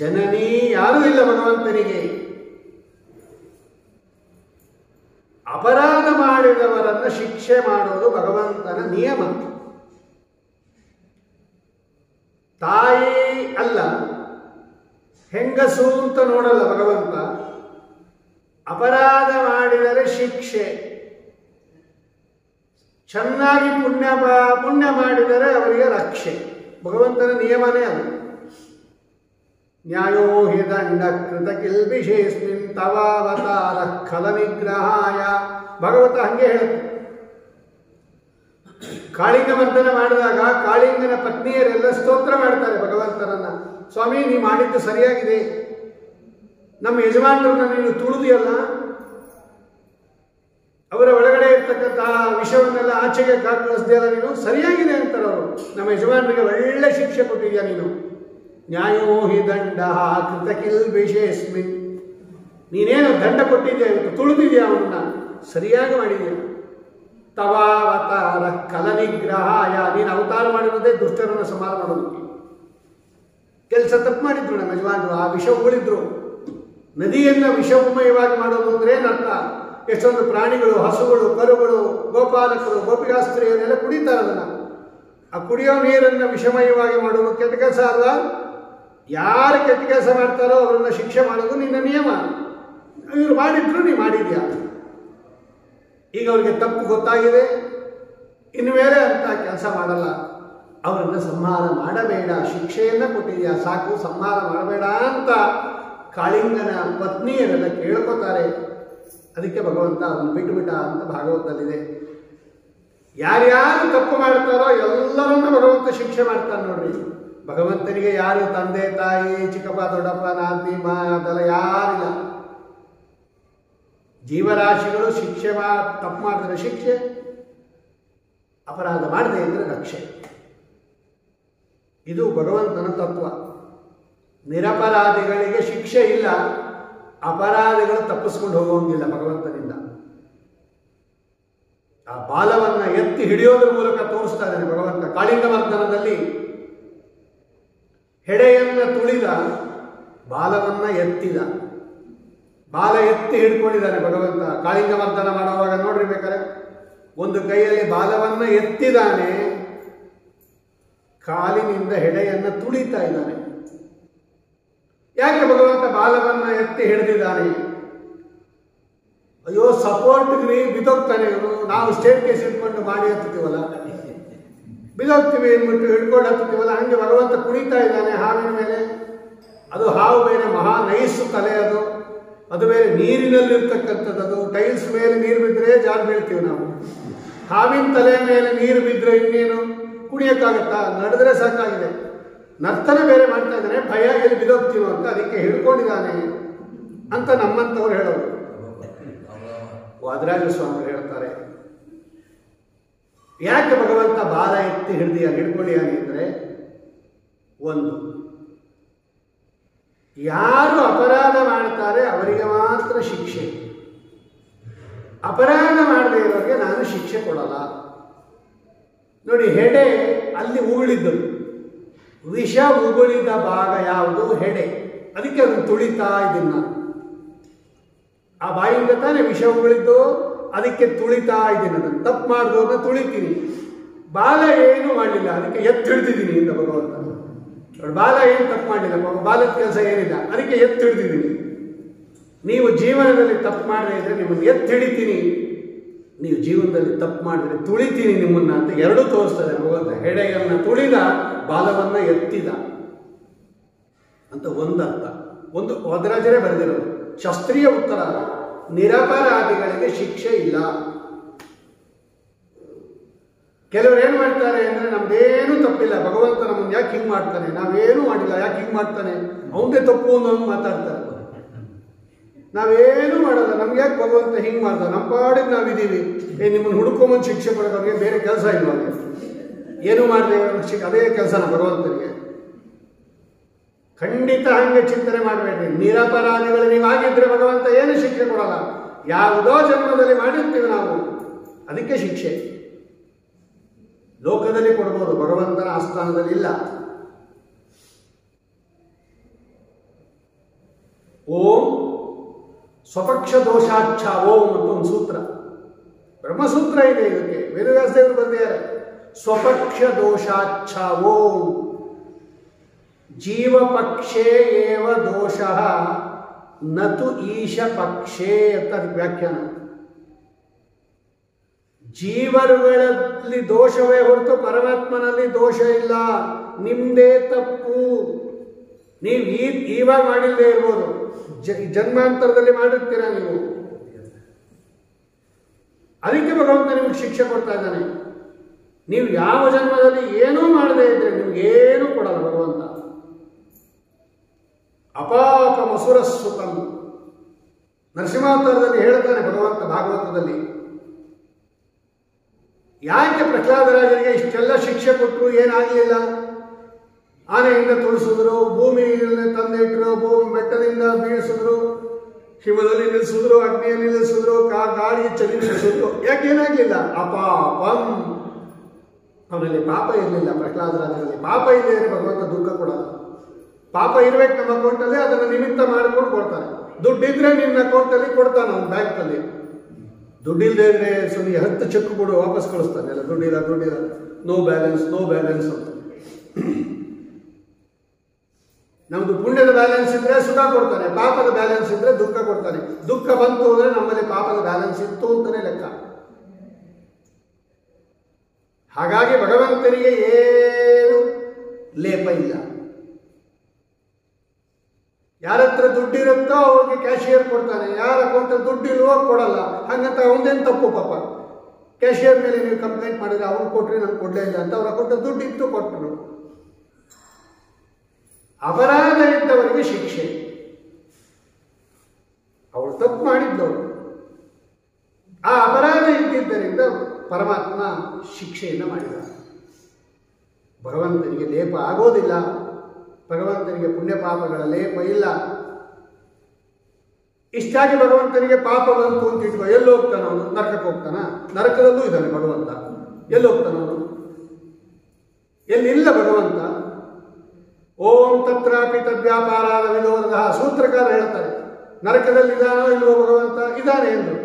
ಜನನಿ ಯಾರೂ ಇಲ್ಲ ಭಗವಂತನಿಗೆ. ಅಪರಾಧ ಮಾಡಿದವರನ್ನು ಶಿಕ್ಷೆ ಮಾಡೋದು ಭಗವಂತನ ನಿಯಮ. ತಾಯಿ ಅಲ್ಲ, ಹೆಂಗಸು ಅಂತ ನೋಡಲ್ಲ ಭಗವಂತ. ಅಪರಾಧ ಮಾಡಿದರೆ ಶಿಕ್ಷೆ, ಚೆನ್ನಾಗಿ ಪುಣ್ಯ ಮಾಡಿದರೆ ಅವರಿಗೆ ರಕ್ಷೆ. ಭಗವಂತನ ನಿಯಮನೇ ಅದು. ನ್ಯಾಯೋ ಹಿ ದಂಡ ಕೃತ ಕಿಲ್ಬಿಷೇಸ್ಮಿನ್ ತವಾವತಾರ ಖಲ ನಿಗ್ರಹಾಯ. ಭಗವಂತ ಹಂಗೆ ಹೇಳುತ್ತೆ. ಕಾಳಿಂಗ ಮರ್ದನ ಮಾಡಿದಾಗ ಕಾಳಿಂಗನ ಪತ್ನಿಯರೆಲ್ಲ ಸ್ತೋತ್ರ ಮಾಡ್ತಾರೆ ಭಗವಂತನನ್ನ. ಸ್ವಾಮಿ, ನೀ ಮಾಡಿದ್ದು ಸರಿಯಾಗಿದೆ, ನಮ್ಮ ಯಜಮಾನರನ್ನ ನೀನು ತುಳಿದಿಯಲ್ಲ, ಅವರ ಒಳಗಡೆ ಇರ್ತಕ್ಕಂತಹ ವಿಷವನ್ನೆಲ್ಲ ಆಚೆಗೆ ಕಳಿಸ್ದೆಯಲ್ಲ, ನೀನು ಸರಿಯಾಗಿದೆ ಅಂತಾರೆ ಅವರು. ನಮ್ಮ ಯಜಮಾನರಿಗೆ ಒಳ್ಳೆ ಶಿಕ್ಷೆ ಕೊಟ್ಟಿದ್ಯಾ ನೀನು. ನ್ಯಾಯೋ ಹಿ ದಂಡ ಕೃತ ಕಿಲ್ಬಿಷೇಸ್ಮಿನ್. ನೀನೇನು ದಂಡ ಕೊಟ್ಟಿದ್ಯಾ, ಇವತ್ತು ತುಳಿದಿದ್ಯಾ, ಅವನ್ನ ಸರಿಯಾಗಿ ಮಾಡಿದ್ಯಾ. ತವಾವತಾರ ಕಲ ನಿಗ್ರಹಾಯ. ನೀನು ಅವತಾರ ಮಾಡಿರೋದೇ ದುಷ್ಟರನ್ನು ಸಂಹಾರ ಮಾಡೋದಕ್ಕೆ. ಕೆಲಸ ತಪ್ಪು ಮಾಡಿದ್ರು ನಮ್ಮ ಯಜಮಾನರು, ಆ ವಿಷ ಉಳಿದ್ರು. ನದಿಯನ್ನು ವಿಷಮಯವಾಗಿ ಮಾಡೋದು ಅಂದ್ರೆ ಏನರ್ಥ? ಎಷ್ಟೊಂದು ಪ್ರಾಣಿಗಳು, ಹಸುಗಳು, ಕರುಗಳು, ಗೋಪಾಲಕರು, ಗೋಪಿಕಾಸ್ತ್ರೀಯರೆಲ್ಲ ಕುಡಿತಾರೆ ಅದನ್ನ. ಆ ಕುಡಿಯೋ ನೀರನ್ನು ವಿಷಮಯವಾಗಿ ಮಾಡೋದು ಕೆಟ್ಟ ಕೆಲಸ ಅಲ್ಲ. ಯಾರು ಕೆಟ್ಟ ಕೆಲಸ ಮಾಡ್ತಾರೋ ಅವರನ್ನ ಶಿಕ್ಷೆ ಮಾಡೋದು ನಿನ್ನ ನಿಯಮ. ಇವರು ಮಾಡಿದ್ರು, ನೀ ಮಾಡಿದ್ಯಾ. ಈಗ ಅವ್ರಿಗೆ ತಪ್ಪು ಗೊತ್ತಾಗಿದೆ, ಇನ್ನು ಮೇಲೆ ಅಂತ ಕೆಲಸ ಮಾಡಲ್ಲ. ಅವರನ್ನು ಸಂಹಾರ ಮಾಡಬೇಡ, ಶಿಕ್ಷೆಯನ್ನ ಕೊಟ್ಟಿದ್ಯಾ, ಸಾಕು, ಸಂಹಾರ ಮಾಡಬೇಡ ಅಂತ ಕಾಳಿಂಗನ ಪತ್ನಿಯರೆಲ್ಲ ಕೇಳ್ಕೋತಾರೆ. ಅದಕ್ಕೆ ಭಗವಂತ ಅವನು ಬಿಟ್ಟುಬಿಟ್ಟ ಅಂತ ಭಾಗವತದಲ್ಲಿದೆ. ಯಾರ್ಯಾರು ತಪ್ಪು ಮಾಡ್ತಾರೋ ಎಲ್ಲರನ್ನ ಭಗವಂತ ಶಿಕ್ಷೆ ಮಾಡ್ತಾನೆ ನೋಡ್ರಿ. ಭಗವಂತನಿಗೆ ಯಾರು ತಂದೆ ತಾಯಿ ಚಿಕ್ಕಪ್ಪ ದೊಡ್ಡಪ್ಪ ನಾದ್ನಿ ಅದೆಲ್ಲ ಯಾರಿಲ್ಲ. ಜೀವರಾಶಿಗಳು ಶಿಕ್ಷೆ ತಪ್ಪು ಮಾಡಿದ್ರೆ ಶಿಕ್ಷೆ, ಅಪರಾಧ ಮಾಡದೆ ಇದ್ರೆ ರಕ್ಷೆ. ಇದು ಭಗವಂತನ ತತ್ವ. ನಿರಪರಾಧಿಗಳಿಗೆ ಶಿಕ್ಷೆ ಇಲ್ಲ, ಅಪರಾಧಿಗಳು ತಪ್ಪಿಸ್ಕೊಂಡು ಹೋಗುವಂಗಿಲ್ಲ ಭಗವಂತನಿಂದ. ಆ ಬಾಲವನ್ನ ಎತ್ತಿ ಹಿಡಿಯೋದ್ರ ಮೂಲಕ ತೋರಿಸ್ತಾ ಇದ್ದಾನೆ ಭಗವಂತ. ಕಾಳಿಂಗ ಮರ್ದನದಲ್ಲಿ ಹೆಡೆಯನ್ನ ತುಳಿದ, ಬಾಲವನ್ನ ಎತ್ತಿದ. ಬಾಲ ಎತ್ತಿ ಹಿಡ್ಕೊಂಡಿದ್ದಾನೆ ಭಗವಂತ ಕಾಳಿಂಗ ಮರ್ದನ ಮಾಡುವಾಗ. ನೋಡ್ರಿ ಬೇಕಾರೆ ಒಂದು ಕೈಯಲ್ಲಿ ಬಾಲವನ್ನ ಎತ್ತಿದ್ದಾನೆ, ಕಾಲಿನಿಂದ ಹೆಡೆಯನ್ನ ತುಳಿತಾ ಇದ್ದಾನೆ. ಯಾಕೆ ಭಗವಂತ ಬಾಲವನ್ನ ಎತ್ತಿ ಹಿಡಿದಿದ್ದಾನೆ? ಅಯ್ಯೋ, ಸಪೋರ್ಟ್ಗ್ರಿ ಬಿದ್ದೋಗ್ತಾನೆ ಇವನು. ನಾವು ಸ್ಟೇಟ್ ಕೇಸ್ ಇಟ್ಕೊಂಡು ಮಾಡಿ ಹತ್ತುತ್ತೀವಲ್ಲ, ಬಿದ್ದೋಗ್ತೀವಿ ಅಂದ್ಬಿಟ್ಟು ಹಿಡ್ಕೊಂಡು ಹತ್ತುತ್ತೀವಲ್ಲ, ಹಂಗೆ ಭಗವಂತ ಕುಣಿತಾ ಇದ್ದಾನೆ ಹಾವಿನ ಮೇಲೆ. ಅದು ಹಾವು ಬೇರೆ ಮಹಾ ನೈಸು ತಲೆ, ಅದು ಬೇರೆ ನೀರಿನಲ್ಲಿರ್ತಕ್ಕಂಥದ್ದು. ಟೈಲ್ಸ್ ಮೇಲೆ ನೀರು ಬಿದ್ದರೆ ಜಾರು ಬೀಳ್ತೀವಿ ನಾವು. ಹಾವಿನ ತಲೆ ಮೇಲೆ ನೀರು ಬಿದ್ದರೆ ಇನ್ನೇನು ಕುಣಿಯಕ್ಕಾಗತ್ತಾ? ನಡೆದ್ರೆ ಸಾಕಾಗಿದೆ. ನರ್ತನ ಬೇರೆ ಮಾಡ್ತಾ ಇದ್ದಾನೆ, ಭಯ ಎಲ್ಲಿ ಬಿದ್ದೋಗ್ತೀವೋ ಅಂತ, ಅದಕ್ಕೆ ಹಿಡ್ಕೊಂಡಿದ್ದಾನೆ ಅಂತ ನಮ್ಮಂಥವ್ರು ಹೇಳೋರು. ವಾದರಾಜ ಸ್ವಾಮಿ ಹೇಳ್ತಾರೆ, ಯಾಕೆ ಭಗವಂತ ಬಾಲ ಎತ್ತಿ ಹಿಡ್ಕೊಂಡಿಯಾನೆ ಅಂದರೆ, ಒಂದು, ಯಾರು ಅಪರಾಧ ಮಾಡ್ತಾರೆ ಅವರಿಗೆ ಮಾತ್ರ ಶಿಕ್ಷೆ. ಅಪರಾಧ ಮಾಡದೇ ಇರೋರಿಗೆ ನಾನು ಶಿಕ್ಷೆ ಕೊಡಲ್ಲ. ನೋಡಿ, ಹೆಡೆ ಅಲ್ಲಿ ಉಗುಳಿದ್ದು, ವಿಷ ಉಗುಳಿದ ಭಾಗ ಯಾವುದು? ಹೆಡೆ. ಅದಕ್ಕೆ ಅದನ್ನು ತುಳಿತಾ ಇದನ್ನ. ಆ ಬಾಯಿಂದ ತಾನೇ ವಿಷ ಉಗುಳಿದ್ದು, ಅದಕ್ಕೆ ತುಳಿತಾ ಇದ್ದೀನಿ. ಅದನ್ನು ತಪ್ಪು ಮಾಡಿದವ್ರನ್ನ ತುಳಿತೀನಿ. ಬಾಲ ಏನು ಮಾಡಲಿಲ್ಲ, ಅದಕ್ಕೆ ಎತ್ತು ಹಿಡಿದಿದ್ದೀನಿ ಅಂತ ಭಗವಂತ. ಬಾಲ ಏನು ತಪ್ಪು ಮಾಡಲಿಲ್ಲ, ಬಾಲದ ಕೆಲಸ ಏನಿಲ್ಲ, ಅದಕ್ಕೆ ಎತ್ತು ಹಿಡಿದಿದ್ದೀನಿ. ನೀವು ಜೀವನದಲ್ಲಿ ತಪ್ಪು ಮಾಡದೇ ಇದ್ರೆ ನಿಮ್ಮನ್ನು ಎತ್ತು ಹಿಡಿತೀನಿ, ನೀವು ಜೀವನದಲ್ಲಿ ತಪ್ಪು ಮಾಡಿದ್ರೆ ತುಳಿತೀನಿ ನಿಮ್ಮನ್ನ ಅಂತ ಎರಡೂ ತೋರಿಸ್ತಾರೆ ಭಗವಂತ. ಹೆಡೆಯನ್ನು ತುಳಿದ, ಬಾಲವನ್ನು ಎತ್ತಿದ ಅಂತ ಒಂದರ್ಥ. ಒಂದು ವದರಾಜರೇ ಬರೆದಿರೋದು ಶಾಸ್ತ್ರೀಯ ಉತ್ತರ. ನಿರಪರಾಧಿಗಳಿಗೆ ಶಿಕ್ಷೆ ಇಲ್ಲ. ಕೆಲವರು ಏನು ಮಾಡ್ತಾರೆ ಅಂದರೆ ನಮ್ದೇನು ತಪ್ಪಿಲ್ಲ, ಭಗವಂತ ನಮ್ಮನ್ನು ಯಾಕೆ ಹಿಂಗೆ ಮಾಡ್ತಾನೆ, ನಾವೇನು ಮಾಡಿಲ್ಲ ಯಾಕೆ ಹಿಂಗೆ ಮಾಡ್ತಾನೆ, ಅವನದೇ ತಪ್ಪು ಅನ್ನೋದು ಮಾತಾಡ್ತಾರೆ. ನಾವೇನು ಮಾಡಲ್ಲ, ನಮ್ಗೆ ಯಾಕೆ ಭಗವಂತ ಹಿಂಗೆ ಮಾಡ್ದ, ನಮ್ಮ ಪಾಡಿಗೆ ನಾವಿದ್ದೀವಿ. ನಿಮ್ಮನ್ನು ಹುಡ್ಕೊಂಬಂದು ಶಿಕ್ಷೆ ಕೊಡೋರಿಗೆ ಬೇರೆ ಕೆಲಸ ಇಲ್ವಾ, ಏನು ಮಾಡದೆ ಅದೇ ಕೆಲಸನ ಭಗವಂತನಿಗೆ. ಖಂಡಿತ ಹಾಗೆ ಚಿಂತನೆ ಮಾಡಬೇಡ್ರಿ. ನಿರಪರಾಧಿಗಳು ನೀವಾಗಿದ್ರೆ ಭಗವಂತ ಏನು ಶಿಕ್ಷೆ ಕೊಡಲ್ಲ. ಯಾವುದೋ ಜನ್ಮದಲ್ಲಿ ಮಾಡಿರ್ತೀವಿ ನಾವು, ಅದಕ್ಕೆ ಶಿಕ್ಷೆ. ಲೋಕದಲ್ಲಿ ಕೊಡ್ಬೋದು, ಭಗವಂತನ ಆಸ್ಥಾನದಲ್ಲಿ ಇಲ್ಲ. ಓಂ ಸ್ವಪಕ್ಷ ದೋಷಾಚ್ಛ ಓಂ ಅಂತ ಒಂದು ಸೂತ್ರ, ಬ್ರಹ್ಮಸೂತ್ರ ಇದೆ ಇದಕ್ಕೆ, ವೇದವ್ಯಾಸದೇವರು ಬಂದಿದ್ದಾರೆ. ಸ್ವಪಕ್ಷ ದೋಷಾಚ್ಛ ಓಂ ಜೀವಪಕ್ಷೇ ಏವ ದೋಷಃ ನತು ಈಶ ಪಕ್ಷೇ ಅಂತ ಅದಕ್ಕೆ ವ್ಯಾಖ್ಯಾನ. ಜೀವರುಗಳಲ್ಲಿ ದೋಷವೇ ಹೊರತು ಪರಮಾತ್ಮನಲ್ಲಿ ದೋಷ ಇಲ್ಲ, ನಿಮ್ದೇ ತಪ್ಪು. ನೀವು ಇವಾಗ ಮಾಡಿಲ್ಲದೆ ಇರ್ಬೋದು, ಜನ್ಮಾಂತರದಲ್ಲಿ ಮಾಡಿರ್ತೀರ ನೀವು, ಅದಕ್ಕೆ ಭಗವಂತ ನಿಮ್ಗೆ ಶಿಕ್ಷೆ ಕೊಡ್ತಾ ಇದ್ದಾನೆ. ನೀವು ಯಾವ ಜನ್ಮದಲ್ಲಿ ಏನೂ ಮಾಡದೇ ಇದ್ರೆ ನಿಮ್ಗೇನು ಕೊಡಲ್ಲ ಭಗವಂತ. ಅಪಾಪ ಮಸುರ ಸುಖಂ ನರಸಿಂಹಾವತಾರದಲ್ಲಿ ಹೇಳ್ತಾನೆ ಭಗವಂತ ಭಾಗವತದಲ್ಲಿ. ಯಾಕೆ ಪ್ರಹ್ಲಾದರಾಜರಿಗೆ ಇಷ್ಟೆಲ್ಲ ಶಿಕ್ಷೆ ಕೊಟ್ಟರು ಏನಾಗಲಿಲ್ಲ? ಆನೆಯಿಂದ ತುಳಿಸಿದ್ರು, ಭೂಮಿಯಲ್ಲಿ ತಂದಿಟ್ಟರು, ಭೂಮಿ ಬೆಟ್ಟದಿಂದ ಬೀಳಿಸಿದ್ರು, ಹಿಮದಲ್ಲಿ ನಿಲ್ಲಿಸಿದ್ರು, ಅಗ್ನಿಯಲ್ಲಿ ನಿಲ್ಲಿಸಿದ್ರು, ಗಾಳಿ ಚಲಿಸಿದ್ರು, ಯಾಕೆ ಏನಾಗಲಿಲ್ಲ? ಅಪಾಪಂ. ಅವನಲ್ಲಿ ಪಾಪ ಇರಲಿಲ್ಲ. ಪ್ರಹ್ಲಾದರಾಜರಲ್ಲಿ ಪಾಪ ಇಲ್ಲದೆ ಭಗವಂತ ದುಃಖ ಕೊಡಲ್ಲ. ಪಾಪ ಇರ್ಬೇಕು ನಮ್ಮ ಅಕೌಂಟಲ್ಲಿ, ಅದನ್ನು ನಿಮಿತ್ತ ಮಾಡಿಕೊಂಡು ಕೊಡ್ತಾನೆ. ದುಡ್ಡಿದ್ರೆ ನಿನ್ನ ಅಕೌಂಟಲ್ಲಿ ಕೊಡ್ತಾನೆ ಅವನ ಬ್ಯಾಂಕಲ್ಲಿ. ದುಡ್ಡಿಲ್ಲದೆ ಇದ್ರೆ ಸುಮ್ಮನೆ 10 ಚೆಕ್ ಕೊಡು ವಾಪಸ್ ಕಳಿಸ್ತಾನೆ. ಎಲ್ಲ ದುಡ್ಡಿಲ್ಲ ನೋ ಬ್ಯಾಲೆನ್ಸ್ ಅಂತ. ನಮ್ದು ಪುಣ್ಯದ ಬ್ಯಾಲೆನ್ಸ್ ಇದ್ರೆ ಸುಖ ಕೊಡ್ತಾನೆ, ಪಾಪದ ಬ್ಯಾಲೆನ್ಸ್ ಇದ್ರೆ ದುಃಖ ಕೊಡ್ತಾನೆ. ದುಃಖ ಬಂತು ಅಂದ್ರೆ ನಮ್ಮಲ್ಲಿ ಪಾಪದ ಬ್ಯಾಲೆನ್ಸ್ ಇತ್ತು ಅಂತಾನೆ ಲೆಕ್ಕ. ಹಾಗಾಗಿ ಭಗವಂತನಿಗೆ ಏನು ಲೇಪ ಇಲ್ಲ. ಯಾರ ಹತ್ರ ದುಡ್ಡಿರುತ್ತೋ ಅವ್ರಿಗೆ ಕ್ಯಾಶಿಯರ್ ಕೊಡ್ತಾನೆ, ಯಾರ ಅಕೌಂಟ್ ದುಡ್ಡು ಇಲ್ವೋ ಕೊಡಲ್ಲ. ಹಂಗಂತ ಅವನದೇನು ತಪ್ಪು ಪಾಪ. ಕ್ಯಾಶಿಯರ್ ಮೇಲೆ ನೀವು ಕಂಪ್ಲೇಂಟ್ ಮಾಡಿದ್ರೆ ಅವ್ನು ಕೊಟ್ರಿ ನಂಗೆ ಕೊಡಲೇ ಇಲ್ಲ ಅಂತ, ಅವ್ರ ಅಕೌಂಟ್ ದುಡ್ಡು ಇತ್ತು ಕೊಟ್ಟರು. ಅಪರಾಧ ಇದ್ದವರಿಗೆ ಶಿಕ್ಷೆ. ಅವಳು ತಪ್ಪು ಮಾಡಿದ್ದವಳು, ಆ ಅಪರಾಧ ಇದ್ದಿದ್ದರಿಂದ ಪರಮಾತ್ಮ ಶಿಕ್ಷೆಯನ್ನು ಮಾಡಿದ. ಭಗವಂತನಿಗೆ ಲೇಪ ಆಗೋದಿಲ್ಲ, ಭಗವಂತನಿಗೆ ಪುಣ್ಯ ಪಾಪಗಳ ಲೇಪ ಇಲ್ಲ. ಇಷ್ಟಾಗಿ ಭಗವಂತನಿಗೆ ಪಾಪ ಬಂತು ಅಂತ ಇಟ್ಕೋ, ಎಲ್ಲಿ ಹೋಗ್ತಾನ ಅವನು? ನರಕಕ್ಕೆ ಹೋಗ್ತಾನ? ನರಕದಲ್ಲೂ ಇದ್ದಾನೆ ಭಗವಂತ. ಎಲ್ಲಿ ಹೋಗ್ತಾನ ಅವನು? ಎಲ್ಲಿಲ್ಲ ಭಗವಂತ. ಓಂ ತತ್ರಾಪಿ ತದ್ವ್ಯಾಪಾರಾದ ವಿರೋಧ. ಸೂತ್ರಕಾರ ಹೇಳ್ತಾರೆ, ನರಕದಲ್ಲಿ ಇದಾನೋ ಇಲ್ವೋ ಭಗವಂತ? ಇದ್ದಾನೆ ಎಂದು.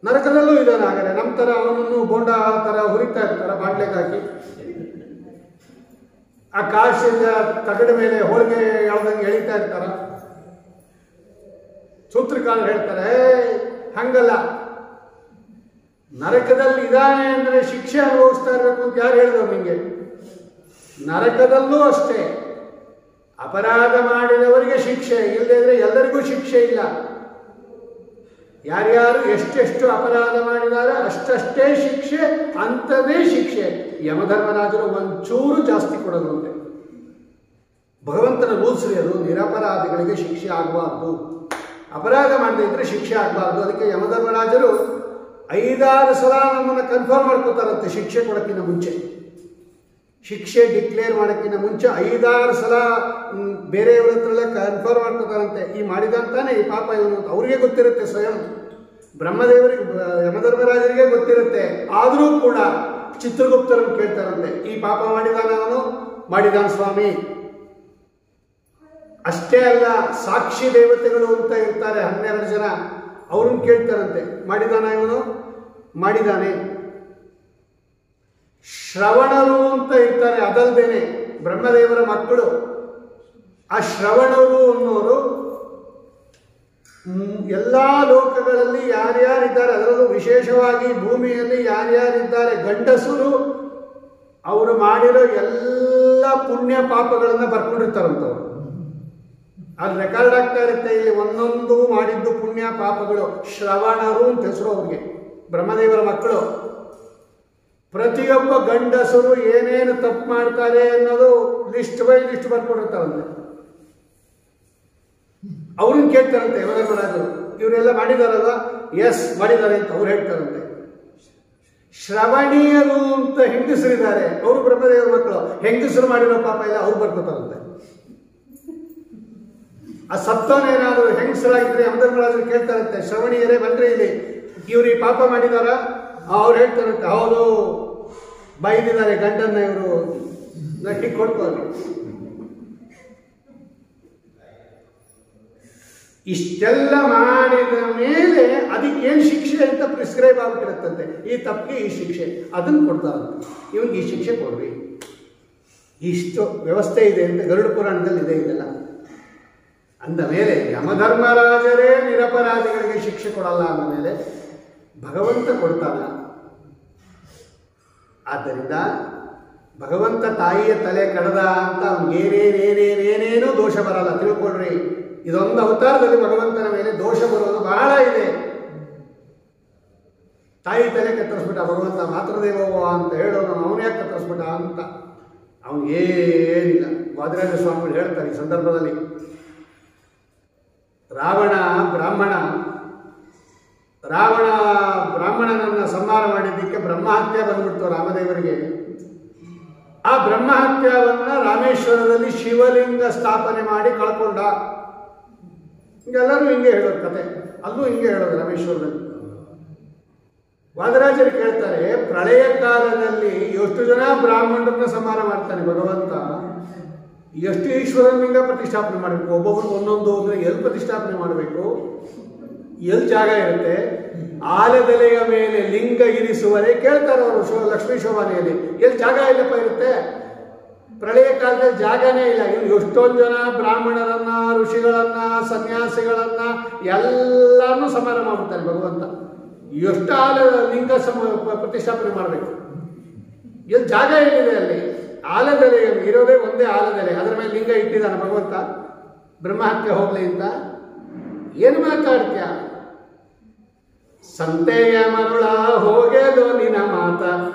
ನರಕದಲ್ಲೂ ಇದ್ದಾನೆ. ಹಾಗಾದ್ರೆ ನಮ್ಮ ಥರ ಅವನನ್ನು ಬೋಂಡ ಥರ ಹುರಿತಾ ಇರ್ತಾರ, ಬಾಟ್ಲೆಗೆ ಹಾಕಿ ಆ ಕಾಶಿಂದ ತಗಡ ಮೇಲೆ ಹೋಳಿಗೆ ಯಾವ್ದಂಗೆ ಎಳಿತಾ ಇರ್ತಾರ. ಸೂತ್ರಕಾರ ಹೇಳ್ತಾರೆ ಹಂಗಲ್ಲ, ನರಕದಲ್ಲಿ ಇದ್ದಾನೆ ಅಂದರೆ ಶಿಕ್ಷೆ ಅನುಭವಿಸ್ತಾ ಇರಬೇಕು ಅಂತ ಯಾರು ಹೇಳಿದ್ರು ನಿಮಗೆ? ನರಕದಲ್ಲೂ ಅಷ್ಟೇ, ಅಪರಾಧ ಮಾಡಿದವರಿಗೆ ಶಿಕ್ಷೆ, ಇಲ್ಲದಿದ್ರೆ ಎಲ್ಲರಿಗೂ ಶಿಕ್ಷೆ ಇಲ್ಲ. ಯಾರ್ಯಾರು ಎಷ್ಟೆಷ್ಟು ಅಪರಾಧ ಮಾಡಿದ್ದಾರೆ ಅಷ್ಟಷ್ಟೇ ಶಿಕ್ಷೆ, ಅಂಥದೇ ಶಿಕ್ಷೆ. ಯಮಧರ್ಮರಾಜರು ಒಂಚೂರು ಜಾಸ್ತಿ ಕೊಡೋದಂತೆ. ಭಗವಂತನ ರೂಲ್ಸ್ ಅದು. ನಿರಪರಾಧಿಗಳಿಗೆ ಶಿಕ್ಷೆ ಆಗಬಾರ್ದು, ಅಪರಾಧ ಮಾಡದೇ ಇದ್ರೆ ಶಿಕ್ಷೆ ಆಗಬಾರ್ದು. ಅದಕ್ಕೆ ಯಮಧರ್ಮರಾಜರು 5-6 ಸಲ ನಮ್ಮನ್ನು ಕನ್ಫರ್ಮ್ ಮಾಡ್ಕೋತಾರಂತೆ. ಶಿಕ್ಷೆ ಕೊಡೋಕ್ಕಿಂತ ಮುಂಚೆ, ಶಿಕ್ಷೆ ಡಿಕ್ಲೇರ್ ಮಾಡೋಕ್ಕಿಂತ ಮುಂಚೆ 5-6 ಸಲ ಬೇರೆಯವ್ರ ಹತ್ರ ಕನ್ಫರ್ಮ್ ಮಾಡ್ಕೋತಾರಂತೆ. ಈ ಮಾಡಿದಂತಾನೆ ಈ ಪಾಪ ಇವನು ಅಂತ ಅವ್ರಿಗೆ ಗೊತ್ತಿರುತ್ತೆ. ಸ್ವಯಂ ಬ್ರಹ್ಮದೇವರಿಗೆ, ಯಮಧರ್ಮರಾಜರಿಗೆ ಗೊತ್ತಿರುತ್ತೆ. ಆದರೂ ಕೂಡ ಚಿತ್ರಗುಪ್ತರನ್ನು ಕೇಳ್ತಾರಂತೆ, ಈ ಪಾಪ ಮಾಡಿದಾನ ಅವನು? ಮಾಡಿದಾನ ಸ್ವಾಮಿ. ಅಷ್ಟೇ ಅಲ್ಲ, ಸಾಕ್ಷಿ ದೇವತೆಗಳು ಅಂತ ಇರ್ತಾರೆ 12 ಜನ, ಅವ್ರನ್ನ ಕೇಳ್ತಾರಂತೆ, ಮಾಡಿದಾನ ಇವನು? ಮಾಡಿದಾನೆ. ಶ್ರವಣರು ಅಂತ ಇರ್ತಾರೆ. ಅದಲ್ದೇನೆ ಬ್ರಹ್ಮದೇವರ ಮಕ್ಕಳು. ಆ ಶ್ರವಣರು ಅನ್ನೋರು ಎಲ್ಲ ಲೋಕಗಳಲ್ಲಿ ಯಾರ್ಯಾರಿದ್ದಾರೆ, ಅದರಲ್ಲೂ ವಿಶೇಷವಾಗಿ ಭೂಮಿಯಲ್ಲಿ ಯಾರ್ಯಾರಿದ್ದಾರೆ ಗಂಡಸರು, ಅವರು ಮಾಡಿರೋ ಎಲ್ಲ ಪುಣ್ಯ ಪಾಪಗಳನ್ನು ಬರ್ಕೊಂಡಿರ್ತಾರಂತವ್ರು. ಅದು ರೆಕಾರ್ಡ್ ಆಗ್ತಾ ಇರುತ್ತೆ. ಇಲ್ಲಿ ಒಂದೊಂದು ಮಾಡಿದ್ದು ಪುಣ್ಯ ಪಾಪಗಳು. ಶ್ರವಣರು ಅಂತ ಹೆಸರು ಅವ್ರಿಗೆ, ಬ್ರಹ್ಮದೇವರ ಮಕ್ಕಳು. ಪ್ರತಿಯೊಬ್ಬ ಗಂಡಸರು ಏನೇನು ತಪ್ಪು ಮಾಡ್ತಾರೆ ಅನ್ನೋದು ಲಿಸ್ಟ್ ಬೈ ಲಿಸ್ಟ್ ಬರ್ಕೊಂಡಿರ್ತಾರಂತೆ. ಅವ್ರನ್ನ ಕೇಳ್ತಾರಂತೆ ಯಮಧರ್ಮರಾಜರು, ಇವರೆಲ್ಲ ಮಾಡಿದಾರಲ್ಲ? ಎಸ್ ಮಾಡಿದ್ದಾರೆ ಅಂತ ಅವ್ರು ಹೇಳ್ತಾರಂತೆ. ಶ್ರವಣೀಯರು ಅಂತ ಹೆಂಗಸರಿದ್ದಾರೆ, ಅವರು ಬ್ರಹ್ಮದೇವರ ಮಕ್ಕಳು. ಹೆಂಗಸರು ಮಾಡಿರೋ ಪಾಪ ಎಲ್ಲ ಅವ್ರು ಬರ್ಕೋತಾರಂತೆ. ಆ ಸತ್ತವನೇನಾದ್ರು ಹೆಂಗಸರಾಗಿದ್ರೆ ಯಮಧರ್ಮರಾಜರು ಕೇಳ್ತಾರಂತೆ, ಶ್ರವಣೀಯರೇ ಬನ್ರಿ ಇಲ್ಲಿ, ಇವ್ರು ಈ ಪಾಪ ಮಾಡಿದಾರ? ಅವ್ರು ಹೇಳ್ತಾರಂತೆ, ಹೌದು ಬೈದಿದ್ದಾರೆ ಗಂಡನ್ನ, ಇವರು ನಟ್ಟಿ ಕೊಡ್ತಾರೆ. ಇಷ್ಟೆಲ್ಲ ಮಾಡಿದ ಮೇಲೆ ಅದಕ್ಕೇನು ಶಿಕ್ಷೆ ಅಂತ ಪ್ರಿಸ್ಕ್ರೈಬ್ ಆಗ್ಬಿಟ್ಟಿರುತ್ತಂತೆ. ಈ ತಪ್ಪಿಗೆ ಈ ಶಿಕ್ಷೆ, ಅದನ್ನು ಕೊಡ್ತಾರಂತೆ. ಇವನಿಗೆ ಈ ಶಿಕ್ಷೆ ಕೊಡ್ರಿ, ಇಷ್ಟು ವ್ಯವಸ್ಥೆ ಇದೆ ಅಂತ ಗರುಡ ಪುರಾಣದಲ್ಲಿ ಇದೆ. ಇದೆಲ್ಲ ಅಂದ ಮೇಲೆ ಯಮಧರ್ಮರಾಜರೇ ನಿರಪರಾಧಿಗಳಿಗೆ ಶಿಕ್ಷೆ ಕೊಡಲ್ಲ ಅಂದ ಮೇಲೆ ಭಗವಂತ ಕೊಡ್ತಾನ. ಆದ್ದರಿಂದ ಭಗವಂತ ತಾಯಿಯ ತಲೆ ಕಡದ ಅಂತ ಏನೇನೇನೇನೇನೇನೂ ದೋಷ ಬರಲ್ಲ, ತಿಳ್ಕೊಳ್ರಿ. ಇದೊಂದು ಅವತಾರದಲ್ಲಿ ಭಗವಂತನ ಮೇಲೆ ದೋಷ ಬರೋದು ಬಹಳ ಇದೆ. ತಾಯಿ ತಲೆ ಕತ್ತರಿಸ್ಬಿಟ್ಟ ಭಗವಂತ, ಮಾತೃದೇವೋ ಅಂತ ಹೇಳೋನು ಅವನು ಯಾಕೆ ಕತ್ತರಿಸ್ಬಿಟ್ಟ ಅಂತ ಅವನಿಗೇನಿಲ್ಲ. ವಾದಿರಾಜ ಸ್ವಾಮಿಗಳು ಹೇಳ್ತಾರೆ ಈ ಸಂದರ್ಭದಲ್ಲಿ, ಬ್ರಾಹ್ಮಣನನ್ನ ಸಂಹಾರ ಮಾಡಿದ್ದಕ್ಕೆ ಬ್ರಹ್ಮಹತ್ಯೆ ಬಂದ್ಬಿಡ್ತು ರಾಮದೇವರಿಗೆ. ಆ ಬ್ರಹ್ಮಹತ್ಯವನ್ನ ರಾಮೇಶ್ವರದಲ್ಲಿ ಶಿವಲಿಂಗ ಸ್ಥಾಪನೆ ಮಾಡಿ ಕಳ್ಕೊಂಡ. ಎಲ್ಲರೂ ಹಿಂಗೆ ಹೇಳೋದು ಕತೆ, ಅಲ್ಲೂ ಹಿಂಗೆ ಹೇಳೋದು ರಾಮೇಶ್ವರದಲ್ಲಿ. ವಾದರಾಜರು ಕೇಳ್ತಾರೆ, ಪ್ರಳಯ ಕಾಲದಲ್ಲಿ ಎಷ್ಟು ಜನ ಬ್ರಾಹ್ಮಣರನ್ನ ಸಂಹಾರ ಮಾಡ್ತಾನೆ ಭಗವಂತ, ಎಷ್ಟು ಈಶ್ವರನ ಲಿಂಗ ಪ್ರತಿಷ್ಠಾಪನೆ ಮಾಡಬೇಕು? ಒಬ್ಬೊಬ್ರು ಒಂದೊಂದು ಅಂದ್ರೆ ಎಲ್ಲಿ ಪ್ರತಿಷ್ಠಾಪನೆ ಮಾಡಬೇಕು? ಎಲ್ಲಿ ಜಾಗ ಇರುತ್ತೆ? ಆಲದೆಲೆಯ ಮೇಲೆ ಲಿಂಗ ಇರಿಸುವರೆ ಕೇಳ್ತಾರೆ ಅವರು ಲಕ್ಷ್ಮೀ ಶೋಭಾನೆಯಲ್ಲಿ. ಎಲ್ಲಿ ಜಾಗ ಇಲ್ಲಪ್ಪ ಇರುತ್ತೆ? ಪ್ರಳಯ ಕಾಲದಲ್ಲಿ ಜಾಗನೇ ಇಲ್ಲ. ಇವ್ರು ಎಷ್ಟೊಂದು ಜನ ಬ್ರಾಹ್ಮಣರನ್ನ, ಋಷಿಗಳನ್ನ, ಸನ್ಯಾಸಿಗಳನ್ನ ಎಲ್ಲಾನು ಸಂಹಾರ ಮಾಡ್ಬಿಡ್ತಾನೆ ಭಗವಂತ. ಎಷ್ಟು ಲಿಂಗ ಪ್ರತಿಷ್ಠಾಪನೆ ಮಾಡಬೇಕು? ಎಲ್ಲಿ ಜಾಗ ಏನಿದೆ ಅಲ್ಲಿ? ಆಲದೆಲೆ ಇರೋದೇ ಒಂದೇ ಆಲದೆಲೆ, ಅದರ ಮೇಲೆ ಲಿಂಗ ಇಟ್ಟಿದ್ದಾನೆ ಭಗವಂತ. ಬ್ರಹ್ಮಹತ್ಯೆ ಹೋಗ್ಲಿ ಅಂತ ಏನು ಮಾತಾಡ್ತೀಯ? ಸಂತೆಯ ಮರುಳ ಹೋಗೆದು ನಿನ ಮಾತ,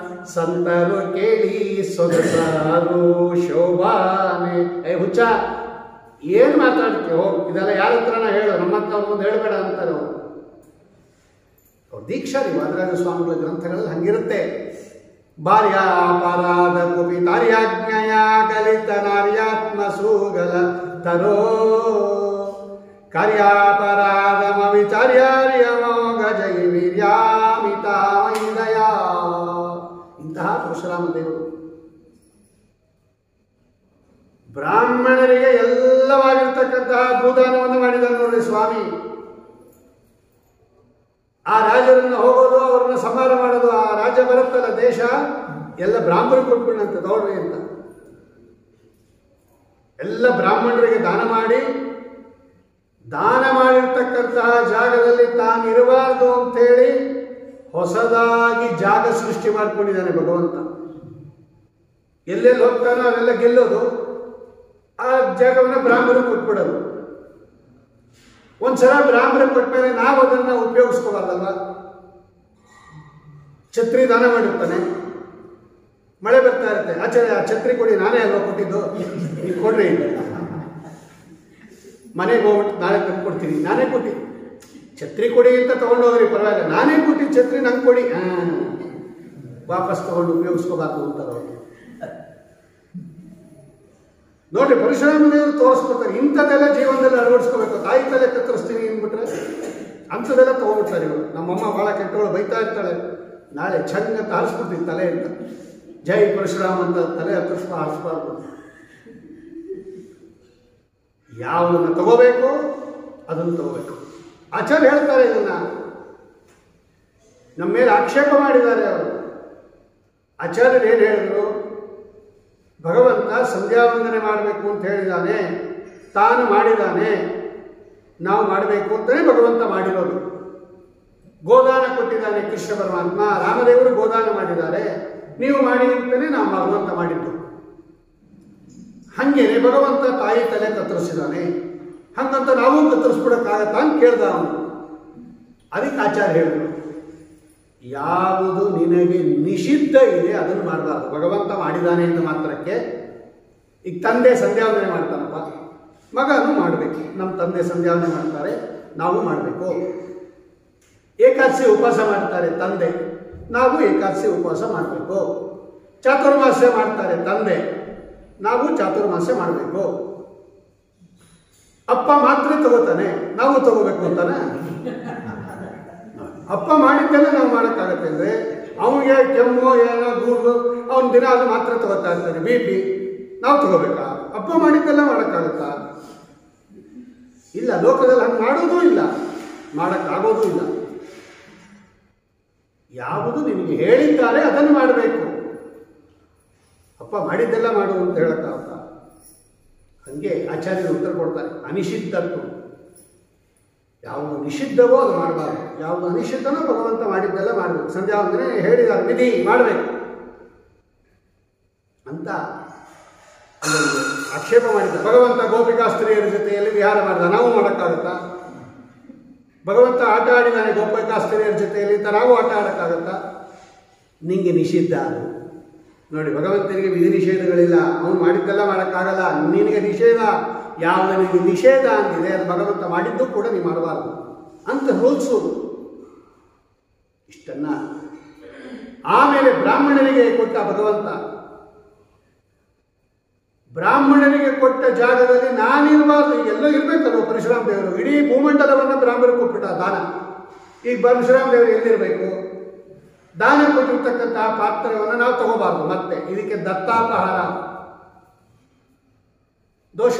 ಸಂತರು ಕೇಳಿ ಸೊಗಸಾರು ಶೋಭಾನೆ. ಹುಚ್ಚ, ಏನು ಮಾತಾಡ್ತೀಯ? ಹೋಗಿ ಇದೆಲ್ಲ ಯಾರ ಹತ್ರನ ಹೇಳು, ನಮ್ಮ ಹತ್ರ ಮುಂದೆ ಹೇಳಬೇಡ ಅಂತಾರೆ ಅವರು. ಅವ್ರು ದೀಕ್ಷಾ ರೀ ವಾದರಾಜ ಸ್ವಾಮಿಗಳ ಗ್ರಂಥಗಳಲ್ಲಿ ಹಂಗಿರುತ್ತೆ. ಭಾರ್ಯಾಪರಾಧ ಕುಪಿತಾರ್ಯಾಜ್ಞಯ ಕಲಿತ ನಾರ್ಯಾತ್ಮ ಸೂಗಲ ತರೋ ಕಾರ್ಯಾಪರಾಧಮ ವಿಚಾರ್ಯಾರ್ಯಮೋಘ ಜೈ ವೀರ್ಯಾಮಿತಾಮೈದಯ. ಇಂತಹ ಪರಶುರಾಮ ದೇವರು ಬ್ರಾಹ್ಮಣರಿಗೆ ಎಲ್ಲವಾಗಿರ್ತಕ್ಕಂತಹ ಭೂದಾನವನ್ನು ಮಾಡಿದ ನೋಡ್ರಿ ಸ್ವಾಮಿ. ಆ ರಾಜರನ್ನ ಹೋಗೋದು, ಅವ್ರನ್ನ ಸಂಹಾರ ಮಾಡೋದು, ಆ ರಾಜ್ಯ ಬರುತ್ತಲ್ಲ ದೇಶ ಎಲ್ಲ ಬ್ರಾಹ್ಮಣರು ಕೊಟ್ಬಿಡಂತೆ ನೋಡ್ರಿ ಅಂತ. ಎಲ್ಲ ಬ್ರಾಹ್ಮಣರಿಗೆ ದಾನ ಮಾಡಿರ್ತಕ್ಕಂತಹ ಜಾಗದಲ್ಲಿ ತಾನಿರಬಾರ್ದು ಅಂತೇಳಿ ಹೊಸದಾಗಿ ಜಾಗ ಸೃಷ್ಟಿ ಮಾಡ್ಕೊಂಡಿದ್ದಾನೆ ಭಗವಂತ. ಎಲ್ಲೆಲ್ಲಿ ಹೋಗ್ತಾನೋ ಅವೆಲ್ಲ ಗೆಲ್ಲೋದು, ಆ ಜಾಗವನ್ನು ಬ್ರಾಹ್ಮಣರು ಕೊಟ್ಬಿಡೋದು. ಒಂದ್ಸಲ ಬ್ರಾಹ್ಮಣ ಕೊಟ್ಮೇಲೆ ನಾವು ಅದನ್ನ ಉಪಯೋಗಿಸ್ಕೋಬಾರ್ದಲ್ವ? ಛತ್ರಿ ದಾನ ಮಾಡಿರ್ತಾನೆ, ಮಳೆ ಬರ್ತಾ ಇರುತ್ತೆ, ಆಚಾರ್ಯ ಆ ಛತ್ರಿ ಕೊಡಿ, ನಾನೇ ಅಲ್ವಾ ಕೊಟ್ಟಿದ್ದು, ನೀವು ಕೊಡ್ರಿ. ಮನೆಗೆ ಹೋಗ್ಬಿಟ್ಟು ನಾಳೆ ತಂದು ಕೊಡ್ತೀನಿ, ನಾನೇ ಕೊಟ್ಟಿ ಛತ್ರಿ ಕೊಡಿ ಅಂತ ತೊಗೊಂಡೋಗ್ರಿ, ಪರವಾಗಿಲ್ಲ, ನಾನೇ ಕೊಟ್ಟಿದ್ದು ಛತ್ರಿ ನಂಗೆ ಕೊಡಿ, ವಾಪಸ್ ತಗೊಂಡು ಉಪಯೋಗಿಸ್ಕೋಬಾರ್ದು ಅಂತಾರೆ ಅವರು. ನೋಡ್ರಿ ಪರಶುರಾಮ ದೇವರು ತೋರಿಸ್ಕೊತಾರೆ, ಇಂಥದ್ದೆಲ್ಲ ಜೀವನದಲ್ಲಿ ಅಳವಡಿಸ್ಕೋಬೇಕು. ತಾಯಿ ತಲೆ ಕತ್ತರಿಸ್ತೀನಿ ಅಂದ್ಬಿಟ್ರೆ ಅಂಥದ್ದೆಲ್ಲ ತೊಗೊಂಡ್ಬಿಡ್ತಾರೆ ಇವರು. ನಮ್ಮಮ್ಮ ಭಾಳ ಕೆಟ್ಟವಳು, ಬೈತಾ ಇರ್ತಾಳೆ, ನಾಳೆ ಚಂದ ಅಂತ ಹಾರಿಸ್ಬಿಡ್ತೀನಿ ತಲೆ ಅಂತ, ಜೈ ಪರಶುರಾಮ ಅಂತ ತಲೆ ಹಾರಿಸ್ಬಾರ್ದು. ಯಾವುದನ್ನು ತಗೋಬೇಕು ಅದನ್ನು ತಗೋಬೇಕು. ಆಚಾರ್ಯ ಹೇಳ್ತಾರೆ, ಇದನ್ನ ನಮ್ಮ ಮೇಲೆ ಆಕ್ಷೇಪ ಮಾಡಿದ್ದಾರೆ ಅವರು. ಆಚಾರ್ಯರು ಏನು ಹೇಳಿದ್ರು? ಭಗವಂತ ಸಂಧ್ಯಾವಂದನೆ ಮಾಡಬೇಕು ಅಂತ ಹೇಳಿದಾನೆ, ತಾನು ಮಾಡಿದಾನೆ, ನಾವು ಮಾಡಬೇಕು ಅಂತಲೇ ಭಗವಂತ ಮಾಡಿರೋದು. ಗೋದಾನ ಕೊಟ್ಟಿದ್ದಾನೆ ಕೃಷ್ಣ ಪರಮಾತ್ಮ, ರಾಮದೇವರು ಗೋದಾನ ಮಾಡಿದ್ದಾರೆ, ನೀವು ಮಾಡಿ ಅಂತಲೇ ನಾವು ಭಗವಂತ ಮಾಡಿದ್ದು. ಹಂಗೇನೆ ಭಗವಂತ ತಾಯಿ ತಲೆ ಕತ್ತರಿಸಿದಾನೆ, ಹಂಗಂತ ನಾವು ಕತ್ತರಿಸ್ಬಿಡಕ್ಕಾಗತ್ತಾ ಅಂತ ಕೇಳ್ದ ಅವನು. ಅದಕ್ಕೆ ಆಚಾರ್ಯ ಹೇಳಿದ್ರು, ಯಾವುದು ನಿನಗೆ ನಿಷಿದ್ಧ ಇದೆ ಅದನ್ನು ಮಾಡಬಾರ್ದು. ಭಗವಂತ ಮಾಡಿದಾನೆ ಅಂತ ಮಾತ್ರಕ್ಕೆ, ಈಗ ತಂದೆ ಸಂಧ್ಯಾವಂದನೆ ಮಾಡ್ತಾನಪ್ಪ, ಮಗನೂ ಮಾಡಬೇಕು. ನಮ್ಮ ತಂದೆ ಸಂಧ್ಯಾವಂದನೆ ಮಾಡ್ತಾರೆ, ನಾವು ಮಾಡಬೇಕು. ಏಕಾದಶಿ ಉಪವಾಸ ಮಾಡ್ತಾರೆ ತಂದೆ, ನಾವು ಏಕಾದಶಿ ಉಪವಾಸ ಮಾಡಬೇಕು. ಚಾತುರ್ಮಾಸ್ಯ ಮಾಡ್ತಾರೆ ತಂದೆ, ನಾವು ಚಾತುರ್ಮಾಸ್ಯ ಮಾಡಬೇಕು. ಅಪ್ಪ ಮಾತ್ರ ತಗೋತಾನೆ, ನಾವು ತಗೋಬೇಕು ಅಂತಾನೆ? ಅಪ್ಪ ಮಾಡಿದ್ದೆಲ್ಲ ನಾವು ಮಾಡೋಕ್ಕಾಗತ್ತೆ ಅಂದರೆ, ಅವನಿಗೆ ಕೆಮ್ಮು ಏನೋ ಗೂಡು, ಅವನ ದಿನ ಅದು ಮಾತ್ರ ತಗೋತಾ ಇರ್ತಾನೆ, BP, ನಾವು ತಗೋಬೇಕಾ? ಅಪ್ಪ ಮಾಡಿದ್ದೆಲ್ಲ ಮಾಡೋಕ್ಕಾಗತ್ತಾ? ಇಲ್ಲ, ಲೋಕದಲ್ಲಿ ಹಂಗೆ ಮಾಡೋದೂ ಇಲ್ಲ, ಮಾಡೋಕ್ಕಾಗೋದೂ ಇಲ್ಲ. ಯಾವುದು ನಿನಗೆ ಹೇಳಿದ್ದಾರೆ ಅದನ್ನು ಮಾಡಬೇಕು. ಅಪ್ಪ ಮಾಡಿದ್ದೆಲ್ಲ ಮಾಡು ಅಂತ ಹೇಳಕ್ಕಾಗತ್ತಾ? ಹಂಗೆ ಆಚಾರ್ಯರು ಉತ್ತರ ಕೊಡ್ತಾರೆ, ಅನಿಷಿದ್ಧತ್ತು. ಯಾವುದು ನಿಷಿದ್ಧವೋ ಅದು ಮಾಡಬಾರ್ದು, ಯಾವುದು ಅನಿಷಿದ್ಧನೋ ಭಗವಂತ ಮಾಡಿದ್ದೆಲ್ಲ ಮಾಡಬೇಕು. ಸಂಧ್ಯಾವಂದನೆ ಹೇಳಿದ್ದಾರೆ, ವಿಧಿ ಮಾಡಬೇಕು ಅಂತ ಅದನ್ನು ಆಕ್ಷೇಪ ಮಾಡಿದ. ಭಗವಂತ ಗೋಪಿಕಾ ಸ್ತ್ರೀಯರ ಜೊತೆಯಲ್ಲಿ ವಿಹಾರ ಮಾಡಿದ, ನಾವು ಮಾಡೋಕ್ಕಾಗತ್ತಾ? ಭಗವಂತ ಆಟ ಆಡಿದ್ದಾನೆ ಗೋಪಿಕಾ ಸ್ತ್ರೀಯರ ಜೊತೆಯಲ್ಲಿ ಅಂತ ನಾವು ಆಟ ಆಡೋಕ್ಕಾಗತ್ತಾ? ನಿಂಗೆ ನಿಷಿದ್ಧ ಅದು. ನೋಡಿ, ಭಗವಂತನಿಗೆ ವಿಧಿ ನಿಷೇಧಗಳಿಲ್ಲ, ಅವನು ಮಾಡಿದ್ದೆಲ್ಲ ಮಾಡೋಕ್ಕಾಗಲ್ಲ. ನಿನಗೆ ನಿಷೇಧ, ಯಾವ ನಿನಗೆ ನಿಷೇಧ ಅಂತಿದೆ ಅದು ಭಗವಂತ ಮಾಡಿದ್ದು ಕೂಡ ನೀವು ಮಾಡಬಾರ್ದು ಅಂತ ರೂಲ್ಸು. ಇಷ್ಟನ್ನ ಆಮೇಲೆ ಬ್ರಾಹ್ಮಣನಿಗೆ ಕೊಟ್ಟ ಭಗವಂತ. ಬ್ರಾಹ್ಮಣನಿಗೆ ಕೊಟ್ಟ ಜಾಗದಲ್ಲಿ ನಾನಿರಬಾರ್ದು, ಎಲ್ಲೋ ಇರಬೇಕಲ್ವ ಪರಶುರಾಮ ದೇವರು. ಇಡೀ ಭೂಮಂಡಲವನ್ನು ಬ್ರಾಹ್ಮಣರಿಗೆ ಕೊಟ್ಬಿಟ್ಟ ದಾನ. ಈಗ ಪರಶುರಾಮ ದೇವರು ಎಲ್ಲಿರಬೇಕು? ದಾನ ಕೊಟ್ಟಿರ್ತಕ್ಕಂತಹ ಪಾತ್ರವನ್ನು ನಾವು ತಗೋಬಾರ್ದು. ಮತ್ತೆ ಇದಕ್ಕೆ ದತ್ತಾಪಹಾರ, ದೋಷ.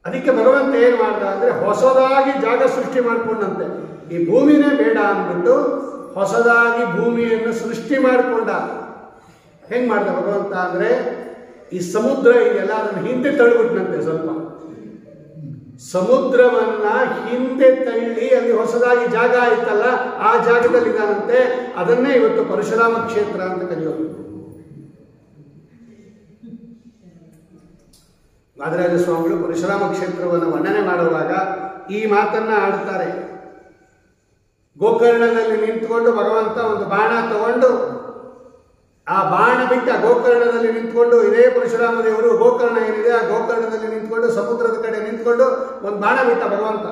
ಅದಕ್ಕೆ ಭಗವಂತ ಏನು ಮಾಡ್ದ ಅಂದರೆ, ಹೊಸದಾಗಿ ಜಾಗ ಸೃಷ್ಟಿ ಮಾಡಿಕೊಂಡಂತೆ. ಈ ಭೂಮಿನೇ ಬೇಡ ಅಂದ್ಬಿಟ್ಟು ಹೊಸದಾಗಿ ಭೂಮಿಯನ್ನು ಸೃಷ್ಟಿ ಮಾಡಿಕೊಂಡ. ಹೆಂಗೆ ಮಾಡ್ದ ಭಗವಂತ ಅಂದರೆ, ಈ ಸಮುದ್ರ ಇದೆಲ್ಲ ಅದನ್ನು ಹಿಂದೆ ತಳ್ಳಿಬಿಟ್ನಂತೆ. ಸ್ವಲ್ಪ ಸಮುದ್ರವನ್ನ ಹಿಂದೆ ತಳ್ಳಿ ಅಲ್ಲಿ ಹೊಸದಾಗಿ ಜಾಗ ಆಯ್ತಲ್ಲ, ಆ ಜಾಗದಲ್ಲಿ ಇದ್ದಾನಂತೆ. ಅದನ್ನೇ ಇವತ್ತು ಪರಶುರಾಮ ಕ್ಷೇತ್ರ ಅಂತ ಕರೆಯೋದು. ವಾದರಾಜ ಸ್ವಾಮಿಗಳು ಪರಶುರಾಮ ಕ್ಷೇತ್ರವನ್ನು ವರ್ಣನೆ ಮಾಡುವಾಗ ಈ ಮಾತನ್ನ ಆಡ್ತಾರೆ. ಗೋಕರ್ಣದಲ್ಲಿ ನಿಂತ್ಕೊಂಡು ಭಗವಂತ ಒಂದು ಬಾಣ ತಗೊಂಡು, ಆ ಬಾಣ ಬಿಟ್ಟ ಗೋಕರ್ಣದಲ್ಲಿ ನಿಂತ್ಕೊಂಡು, ಇದೇ ಪರಶುರಾಮ ದೇವರು ಗೋಕರ್ಣ ಏನಿದೆ ಆ ಗೋಕರ್ಣದಲ್ಲಿ ನಿಂತ್ಕೊಂಡು ಸಮುದ್ರದ ಕಡೆ ನಿಂತ್ಕೊಂಡು ಒಂದು ಬಾಣ ಬಿಟ್ಟ ಭಗವಂತ.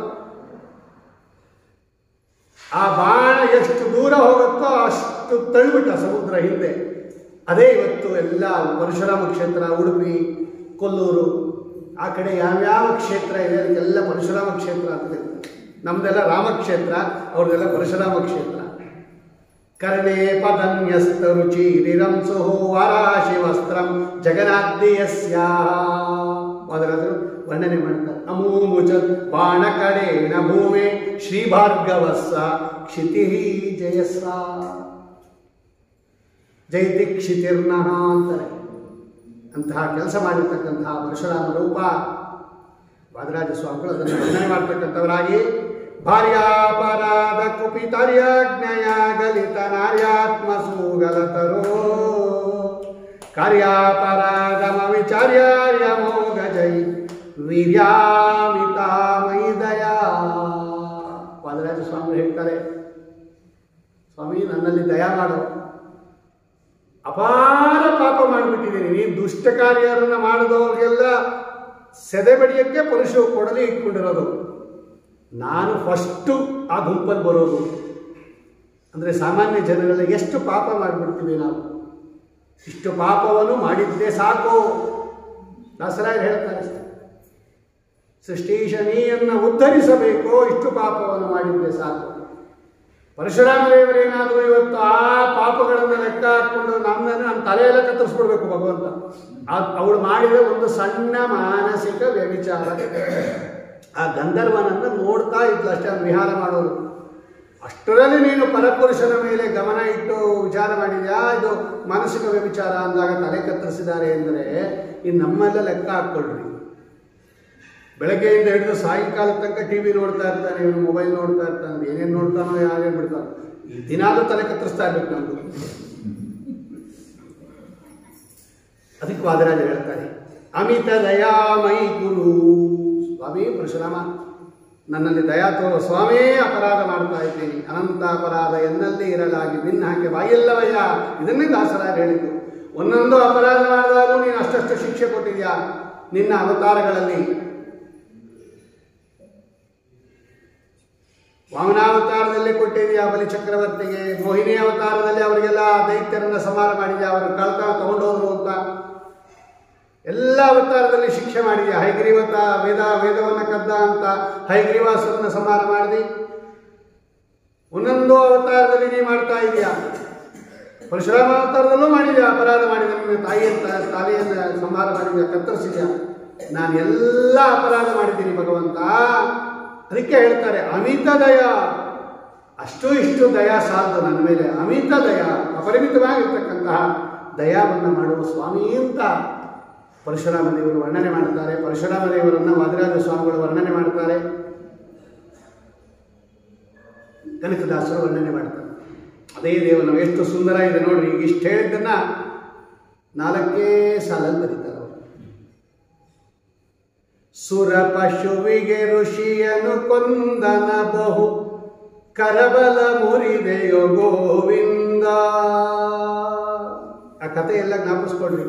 ಆ ಬಾಣ ಎಷ್ಟು ದೂರ ಹೋಗುತ್ತೋ ಅಷ್ಟು ತಳ್ಳಿಬಿಟ್ಟ ಸಮುದ್ರ ಹಿಂದೆ. ಅದೇ ಇವತ್ತು ಎಲ್ಲ ಪರಶುರಾಮ ಕ್ಷೇತ್ರ, ಉಡುಪಿ, ಕೊಲ್ಲೂರು, ಆ ಕಡೆ ಯಾವ್ಯಾವ ಕ್ಷೇತ್ರ ಇದೆ ಅದಕ್ಕೆಲ್ಲ ಪರಶುರಾಮ ಕ್ಷೇತ್ರ ಅಂತ ಕರೀತಾರೆ. ನಮ್ದೆಲ್ಲ ರಾಮಕ್ಷೇತ್ರ, ಅವ್ರದ್ದೆಲ್ಲ ಪರಶುರಾಮ ಕ್ಷೇತ್ರ. ಕರ್ಣೇ ಪದನ್ಯಸ್ತರುಚಿರಿರಂಸು ವಾರಾಶಿ ವಸ್ತ್ರಂ ಜಗನ್ನಾದ್ಯಸ್ಯ. ವಾದರಾಜರು ವರ್ಣನೆ ಮಾಡ್ತಾರೆ. ಅಮೂಮುಚ ಬಾಣ ಕಡೇನ ಭೂಮೆ ಶ್ರೀ ಭಾರ್ಗವಸ್ಸ ಕ್ಷಿತಿ ಜಯಸ್ಸ ಜೈತಿ ಕ್ಷಿತಿರ್ನಃ ಅಂತಾರೆ. ಅಂತಹ ಕೆಲಸ ಮಾಡಿರ್ತಕ್ಕಂತಹ ಪರಶುರಾಮ ರೂಪ ವಾದರಾಜ ಸ್ವಾಮಿಗಳು ಅದನ್ನು ವರ್ಣನೆ ಮಾಡ್ತಕ್ಕಂಥವರಾಗಿ, ಭಾರ್ಯಾಪರಾಧ ಕುಪಿತರ್ಯಾಜ್ಞಯ ಗಲಿತ ನಾರ್ಯಾತ್ಮ ಸೂಗಲತರೋ ಕಾರ್ಯಾಪರಾಧಮ ವಿಚಾರ್ಯಾರ್ಯ ಮೋಗ ಜೈ ವೀರ್ಯಾಮಿತಾಮಯಿ ದಯಾ. ವಾದರಾಜ ಸ್ವಾಮಿಗಳು ಹೇಳ್ತಾರೆ, ಸ್ವಾಮಿ ನನ್ನಲ್ಲಿ ದಯಾ ಮಾಡು, ಅಪಾರ ಪಾಪ ಮಾಡಿಬಿಟ್ಟಿದ್ದೀನಿ. ನೀನು ದುಷ್ಟ ಕಾರ್ಯವನ್ನು ಮಾಡಿದವ್ರಿಗೆಲ್ಲ ಸೆದೆ ಬಡಿಯಕ್ಕೆ ಪರಶು ಕೊಡಲಿ ಇಟ್ಕೊಂಡಿರೋದು, ನಾನು ಫಸ್ಟು ಆ ಗುಂಪಲ್ಲಿ ಬರೋದು. ಅಂದರೆ ಸಾಮಾನ್ಯ ಜನರೆಲ್ಲ ಎಷ್ಟು ಪಾಪ ಮಾಡಿಬಿಡ್ತೀವಿ ನಾವು. ಇಷ್ಟು ಪಾಪವನ್ನು ಮಾಡಿದ್ದೇ ಸಾಕು. ದಾಸರಾಯರು ಹೇಳ್ತಾರೆ, ಸೃಷ್ಟೀಶ ನೀಯನ್ನು ಉದ್ಧರಿಸಬೇಕು, ಇಷ್ಟು ಪಾಪವನ್ನು ಮಾಡಿದ್ದೇ ಸಾಕು. ಪರಶುರಾಮ ದೇವರೇನಾದರೂ ಇವತ್ತು ಆ ಪಾಪಗಳನ್ನು ಲೆಕ್ಕ ಹಾಕ್ಕೊಂಡು ನಮ್ಮ ತಲೆಯೆಲ್ಲ ಕತ್ತರಿಸ್ಬಿಡ್ಬೇಕು ಭಗವಂತ. ಅವಳು ಮಾಡಿದ ಒಂದು ಸಣ್ಣ ಮಾನಸಿಕ ವ್ಯಭಿಚಾರ. ಆ ಗಂಧರ್ವನನ್ನು ನೋಡ್ತಾ ಇದ್ಲು ಅಷ್ಟೇ, ವಿಹಾರ ಮಾಡೋದು. ಅಷ್ಟರಲ್ಲಿ ನೀನು ಪರಪುರುಷನ ಮೇಲೆ ಗಮನ ಇಟ್ಟು ವಿಚಾರ ಮಾಡಿದ್ಯಾ, ಇದು ಮಾನಸಿಕ ವ್ಯಭಿಚಾರ ಅಂದಾಗ ತಲೆ ಕತ್ತರಿಸಿದ್ದಾರೆ ಅಂದರೆ ಇನ್ನು ನಮ್ಮೆಲ್ಲ ಲೆಕ್ಕ ಹಾಕ್ಕೊಳ್ರಿ. ಬೆಳಗ್ಗೆಯಿಂದ ಹಿಡಿದು ಸಾಯಂಕಾಲ ತನಕ ಟಿವಿ ನೋಡ್ತಾ ಇರ್ತಾನೆ, ಇವನು ಮೊಬೈಲ್ ನೋಡ್ತಾ ಇರ್ತಾನೆ, ಏನೇನು ನೋಡ್ತಾನೋ ಯಾರೇನು ಬಿಡ್ತಾನೋ, ಈ ದಿನಾಲೂ ತಲೆ ಕತ್ತರಿಸ್ತಾ ಇರ್ಬೇಕು ನಮ್ದು. ಅದಕ್ಕೆ ವಾದರಾಜ ಹೇಳ್ತಾರೆ, ಅಮಿತ ದಯಾಮಯಿ ಗುರು ಸ್ವಾಮಿ ಪರಶುರಾಮ, ನನ್ನಲ್ಲಿ ದಯಾ ತೋರು ಸ್ವಾಮಿ, ಅಪರಾಧ ಮಾಡ್ತಾ ಇದ್ದೀನಿ, ಅನಂತ ಅಪರಾಧ ಎನ್ನಲ್ಲಿ ಇರಲಾಗಿ ಭಿನ್ನ ಹಾಕಿ ಬಾಯಿಲ್ಲವಯ್ಯ. ಇದನ್ನೇ ದಾಸರಾಜ ಹೇಳಿದ್ದು. ಒಂದೊಂದು ಅಪರಾಧ ಮಾಡಿದಾಗೂ ನೀನು ಅಷ್ಟಷ್ಟು ಶಿಕ್ಷೆ ಕೊಟ್ಟಿದ್ಯಾ ನಿನ್ನ ಅವತಾರಗಳಲ್ಲಿ. ವಾಮನಾವತಾರದಲ್ಲಿ ಕೊಟ್ಟಿದ್ಯಾ ಬಲಿ ಚಕ್ರವರ್ತಿಗೆ, ಮೋಹಿನಿ ಅವತಾರದಲ್ಲಿ ಅವರಿಗೆಲ್ಲ ದೈತ್ಯರನ್ನ ಸಂಹಾರ ಮಾಡಿದ್ಯಾ, ಅವರು ಕಳ್ತಾ ತಗೊಂಡೋದ್ರು ಅಂತ. ಎಲ್ಲ ಅವತಾರದಲ್ಲಿ ಶಿಕ್ಷೆ ಮಾಡಿದ್ಯಾ. ಹೈಗ್ರೀವತ ವೇದವನ್ನು ಕದ್ದ ಅಂತ ಹೈಗ್ರೀವಾಸುರನ್ನ ಸಂಹಾರ ಮಾಡಿದಿ. ಒಂದೊಂದು ಅವತಾರದಲ್ಲಿ ನೀ ಮಾಡ್ತಾ ಇದೆಯಾ. ಪರಶುರಾಮ ಅವತಾರದಲ್ಲೂ ಮಾಡಿದ್ಯಾ, ಅಪರಾಧ ಮಾಡಿದ, ನಿನ್ನ ತಾಯಿಯನ್ನು ಸಂಹಾರ ಮಾಡಿದ್ಯಾ, ಕತ್ತರಿಸಿದ್ಯಾ. ನಾನು ಎಲ್ಲ ಅಪರಾಧ ಮಾಡಿದ್ದೀನಿ ಭಗವಂತ. ಅದಕ್ಕೆ ಹೇಳ್ತಾರೆ ಅಮಿತ ದಯ, ಅಷ್ಟು ಇಷ್ಟು ದಯಾ ಸಾಲದು ನನ್ನ ಮೇಲೆ, ಅಮಿತ ದಯ, ಅಪರಿಮಿತವಾಗಿರ್ತಕ್ಕಂತಹ ದಯಾವನ್ನು ಮಾಡುವ ಸ್ವಾಮಿ ಅಂತ ಪರಶುರಾಮ ದೇವರು ವರ್ಣನೆ ಮಾಡ್ತಾರೆ. ಪರಶುರಾಮ ದೇವರನ್ನು ವಾದಿರಾಜ ಸ್ವಾಮಿಗಳು ವರ್ಣನೆ ಮಾಡ್ತಾರೆ, ಕನಕದಾಸರು ವರ್ಣನೆ ಮಾಡ್ತಾರೆ. ಅದೇ ದೇವರು ಎಷ್ಟು ಸುಂದರ ಇದೆ ನೋಡ್ರಿ. ಈಗ ಇಷ್ಟು ಹೇಳಿದ್ದನ್ನ 4 ಸಾಲಲ್ಲಿ ಬರೀತಾರೆ. ಸುರ ಪಶುವಿಗೆ ಋಷಿಯನು ಕೊಂದನ ಬಹು ಕರಬಲ ಮುರಿದೆಯೋ ಗೋವಿಂದ. ಆ ಕಥೆ ಎಲ್ಲ ಜ್ಞಾಪಿಸ್ಕೊಡ್ರಿ.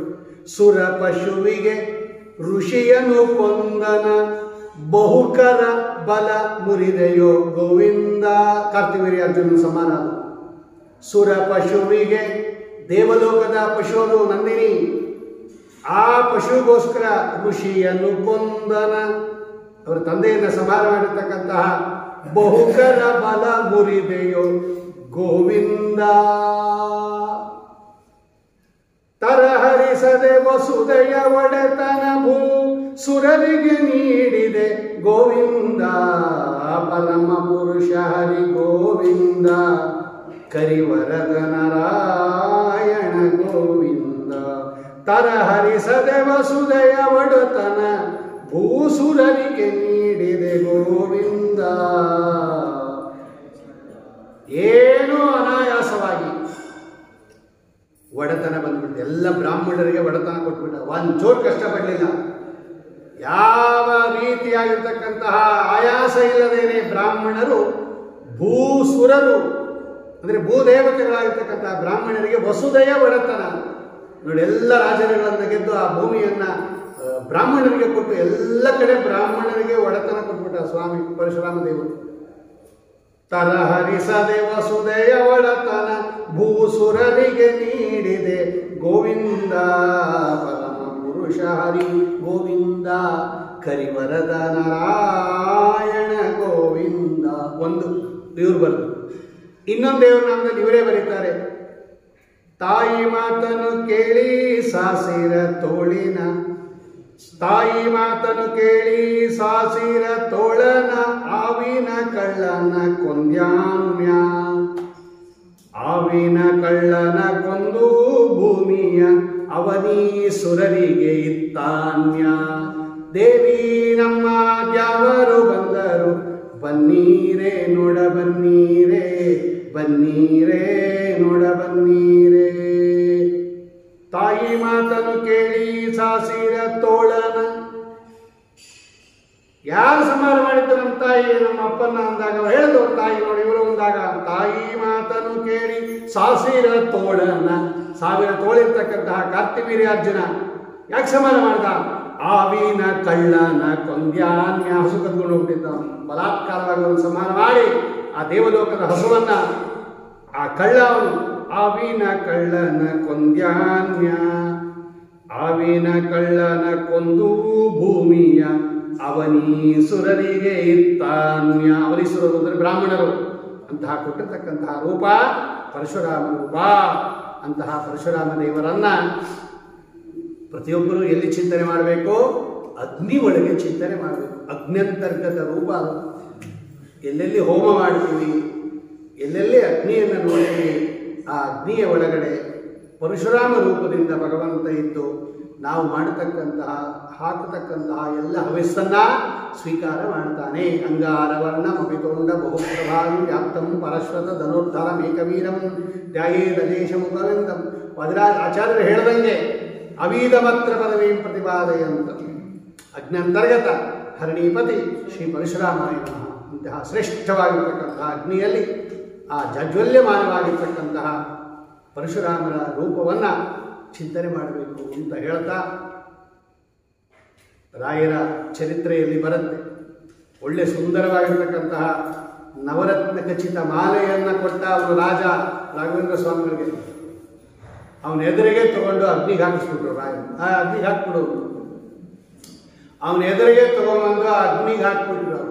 ಸುರ ಪಶುವಿಗೆ ಋಷಿಯನು ಕೊಂದನ ಬಹುಕರ ಬಲ ಮುರಿದೆಯೋ ಗೋವಿಂದ. ಕಾರ್ತಿವೀರ್ಯಾರ್ಜುನ ಸಮಾನ. ಸುರ ಪಶುವಿಗೆ, ದೇವಲೋಕದ ಪಶುವನ್ನು ನಂದಿನಿ, ಆ ಪಶುಗೋಸ್ಕರ ಋಷಿಯನ್ನು ಕೊಂದನ, ಅವರ ತಂದೆಯನ್ನು ಸಂಹಾರ ಮಾಡಿರ್ತಕ್ಕಂತಹ ಬಹುಕರ ಬಲ ಮುರಿದೆಯೋ ಗೋವಿಂದ. ತರಹರಿಸದೆ ವಸುದೆಯ ಒಡೆತನ ಭೂ ಸುರರಿಗೆ ನೀಡಿದೆ ಗೋವಿಂದ. ಪರಮ ಪುರುಷ ಹರಿ ಗೋವಿಂದ, ಕರಿವರದ ನಾರಾಯಣ ಗೋವಿಂದ. ತರಹರಿಸದೆ ವಸುದೆಯ ಒಡೆತನ ಭೂಸುರರಿಗೆ ನೀಡಿದೆ ಗೋವಿಂದ. ಏನೋ ಅನಾಯಾಸವಾಗಿ ಒಡೆತನ ಬಂದ್ಬಿಟ್ಟು ಎಲ್ಲ ಬ್ರಾಹ್ಮಣರಿಗೆ ಒಡೆತನ ಕೊಟ್ಬಿಟ್ಟ. ಒಂಚೂರು ಕಷ್ಟಪಡಲಿಲ್ಲ. ಯಾವ ರೀತಿಯಾಗಿರ್ತಕ್ಕಂತಹ ಆಯಾಸ ಇಲ್ಲದೇನೆ ಬ್ರಾಹ್ಮಣರು, ಭೂಸುರರು ಅಂದರೆ ಭೂದೇವತೆಗಳಾಗಿರ್ತಕ್ಕಂತಹ ಬ್ರಾಹ್ಮಣರಿಗೆ ವಸುದೆಯ ಒಡೆತನ ನೋಡಿ. ಎಲ್ಲ ರಾಜರುಗಳನ್ನು ಗೆದ್ದು ಆ ಭೂಮಿಯನ್ನ ಬ್ರಾಹ್ಮಣರಿಗೆ ಕೊಟ್ಟು ಎಲ್ಲ ಕಡೆ ಬ್ರಾಹ್ಮಣರಿಗೆ ಒಡೆತನ ಕೊಟ್ಬಿಟ್ಟ ಸ್ವಾಮಿ ಪರಶುರಾಮ ದೇವರು. ತರಹರಿಸದೆ ವಸುದೆಯ ಒಡೆತನ ಭೂಸುರರಿಗೆ ನೀಡಿದೆ ಗೋವಿಂದ. ಪರಮ ಪುರುಷ ಹರಿ ಗೋವಿಂದ, ಕರಿವರದ ನಾರಾಯಣ ಗೋವಿಂದ. ಒಂದು ಇವ್ರು ಬರೆದು, ಇನ್ನೊಂದು ದೇವ್ರ ನಾಮದಲ್ಲಿ ಇವರೇ ಬರೀತಾರೆ. ತಾಯಿ ಮಾತನ್ನು ಕೇಳಿ ಸಾಸಿರ ತೋಳಿನ, ತಾಯಿ ಮಾತನ್ನು ಕೇಳಿ ಸಾಸಿರ ತೋಳನ, ಆವಿನ ಕಳ್ಳನ ಕೊಂದ್ಯಾನ್ಯ. ಆವಿನ ಕಳ್ಳನ ಕೊಂದು ಭೂಮಿಯ ಅವನೀಸುರರಿಗೆ ಇತ್ತಾನ್ಯ. ದೇವಿ ನಮ್ಮ ದ್ಯಾವರು ಬಂದರು, ಬನ್ನೀರೇ ನೋಡ ಬನ್ನೀರೇ, ಬನ್ನೀರೇ ನೋಡ ಬನ್ನೀರೇ. ತಾಯಿ ಮಾತನ್ನು ಕೇಳಿ ಸಾಸಿರ ತೋಳನ. ಯಾರು ಸಂಹಾರ ಮಾಡಿದ್ದು ನಮ್ಮ ತಾಯಿ ನಮ್ಮ ಅಪ್ಪನ ಅಂದಾಗ ಹೇಳಿದ್ರು ತಾಯಿ ನೋಡಿ ಇವರು ಅಂದಾಗ, ತಾಯಿ ಮಾತನ್ನು ಕೇಳಿ ಸಾಸಿರ ತೋಳನ, 1000 ತೋಳಿರ್ತಕ್ಕಂತಹ ಕಾರ್ತಿವೀರ್ಯಾರ್ಜುನ ಯಾಕೆ ಸಂಹಾರ ಮಾಡ್ದ? ಆವಿನ ಕಳ್ಳನ ಕೊಂದ್ಯಾನ್ಯ. ಹಸು ಕದ್ಕೊಂಡು ಹೋಗ್ತಿದ್ದ, ಬಲಾತ್ಕಾರವಾಗಿ ಅವನು ಸಂಹಾರ ಮಾಡಿ ಆ ದೇವಲೋಕದ ಹಸುವನ್ನ ಆ ಕಳ್ಳ ಅವನು. ಆವಿನ ಕಳ್ಳನ ಕೊಂದ್ಯಾನ್ಯ, ಆವಿನ ಕಳ್ಳನ ಕೊಂದು ಭೂಮಿಯ ಅವನೀಸುರರಿಗೆ ಇತ್ತಾನ್ಯ. ಅವನೀಸುರರು ಅಂದರೆ ಬ್ರಾಹ್ಮಣರು. ಅಂತಹ ಕೊಟ್ಟಿರ್ತಕ್ಕಂತಹ ರೂಪ ಪರಶುರಾಮ ರೂಪ. ಅಂತಹ ಪರಶುರಾಮ ದೇವರನ್ನ ಪ್ರತಿಯೊಬ್ಬರು ಎಲ್ಲಿ ಚಿಂತನೆ ಮಾಡಬೇಕು? ಅಗ್ನಿ ಒಳಗೆ ಚಿಂತನೆ ಮಾಡಬೇಕು. ಅಗ್ನ್ಯಂತರ್ಗತ ರೂಪ ಅದು. ಎಲ್ಲೆಲ್ಲಿ ಹೋಮ ಮಾಡ್ತೀವಿ, ಅಗ್ನಿಯನ್ನು ನೋಡ್ತೀವಿ. ಆ ಅಗ್ನಿಯ ಒಳಗಡೆ ಪರಶುರಾಮ ರೂಪದಿಂದ ಭಗವಂತ ಇದ್ದು ನಾವು ಮಾಡತಕ್ಕಂತಹ ಹಾಕತಕ್ಕಂತಹ ಎಲ್ಲ ಹವ್ಯಸ್ಸನ್ನ ಸ್ವೀಕಾರ ಮಾಡ್ತಾನೆ. ಅಂಗಾರವರ್ಣ ಮಪಿತೋಂಡ ಬಹುಪ್ರಭಾವಿ ವ್ಯಾಪ್ತಂ ಪರಶ್ವತ ಧನುರ್ಧರ ಮೇಕವೀರಂ ಧ್ಯಾಯೇದ ದೇಶ ಮುಖವೆಂದಂ. ವದರಾಜ ಆಚಾರ್ಯರು ಹೇಳ್ದಂಗೆ ಅವೀದಮತ್ರ ಪದವೀಂ ಪ್ರತಿಪಾದಯಂತ ಅಗ್ನಂತರ್ಗತ ಹರಣೀಪತಿ ಶ್ರೀ ಪರಶುರಾಮಾಯ ನಮಃ. ಇಂತಹ ಶ್ರೇಷ್ಠವಾಗಿರ್ತಕ್ಕಂತಹ ಅಗ್ನಿಯಲ್ಲಿ ಆ ಜಾಜ್ವಲ್ಯಮಾನವಾಗಿರ್ತಕ್ಕಂತಹ ಪರಶುರಾಮರ ರೂಪವನ್ನು ಚಿಂತನೆ ಮಾಡಬೇಕು ಅಂತ ಹೇಳ್ತಾ, ರಾಯರ ಚರಿತ್ರೆಯಲ್ಲಿ ಬರುತ್ತೆ, ಒಳ್ಳೆ ಸುಂದರವಾಗಿರ್ತಕ್ಕಂತಹ ನವರತ್ನ ಖಚಿತ ಮಾಲೆಯನ್ನು ಕೊಟ್ಟ ಅವನು ರಾಜ ರಾಘವೇಂದ್ರ ಸ್ವಾಮಿಗಳಿಗೆ. ಅವನ ಎದುರಿಗೆ ತಗೊಂಡು ಅಗ್ನಿಗೆ ಹಾಕಿಸ್ಬಿಟ್ರು ರಾಯರು. ಆ ಅಗ್ನಿಗೆ ಹಾಕ್ಬಿಡು, ಅವನ ಎದುರಿಗೆ ತಗೊಂಡ್ಬಂದು ಆ ಅಗ್ನಿಗೆ ಹಾಕ್ಬಿಟ್ರು.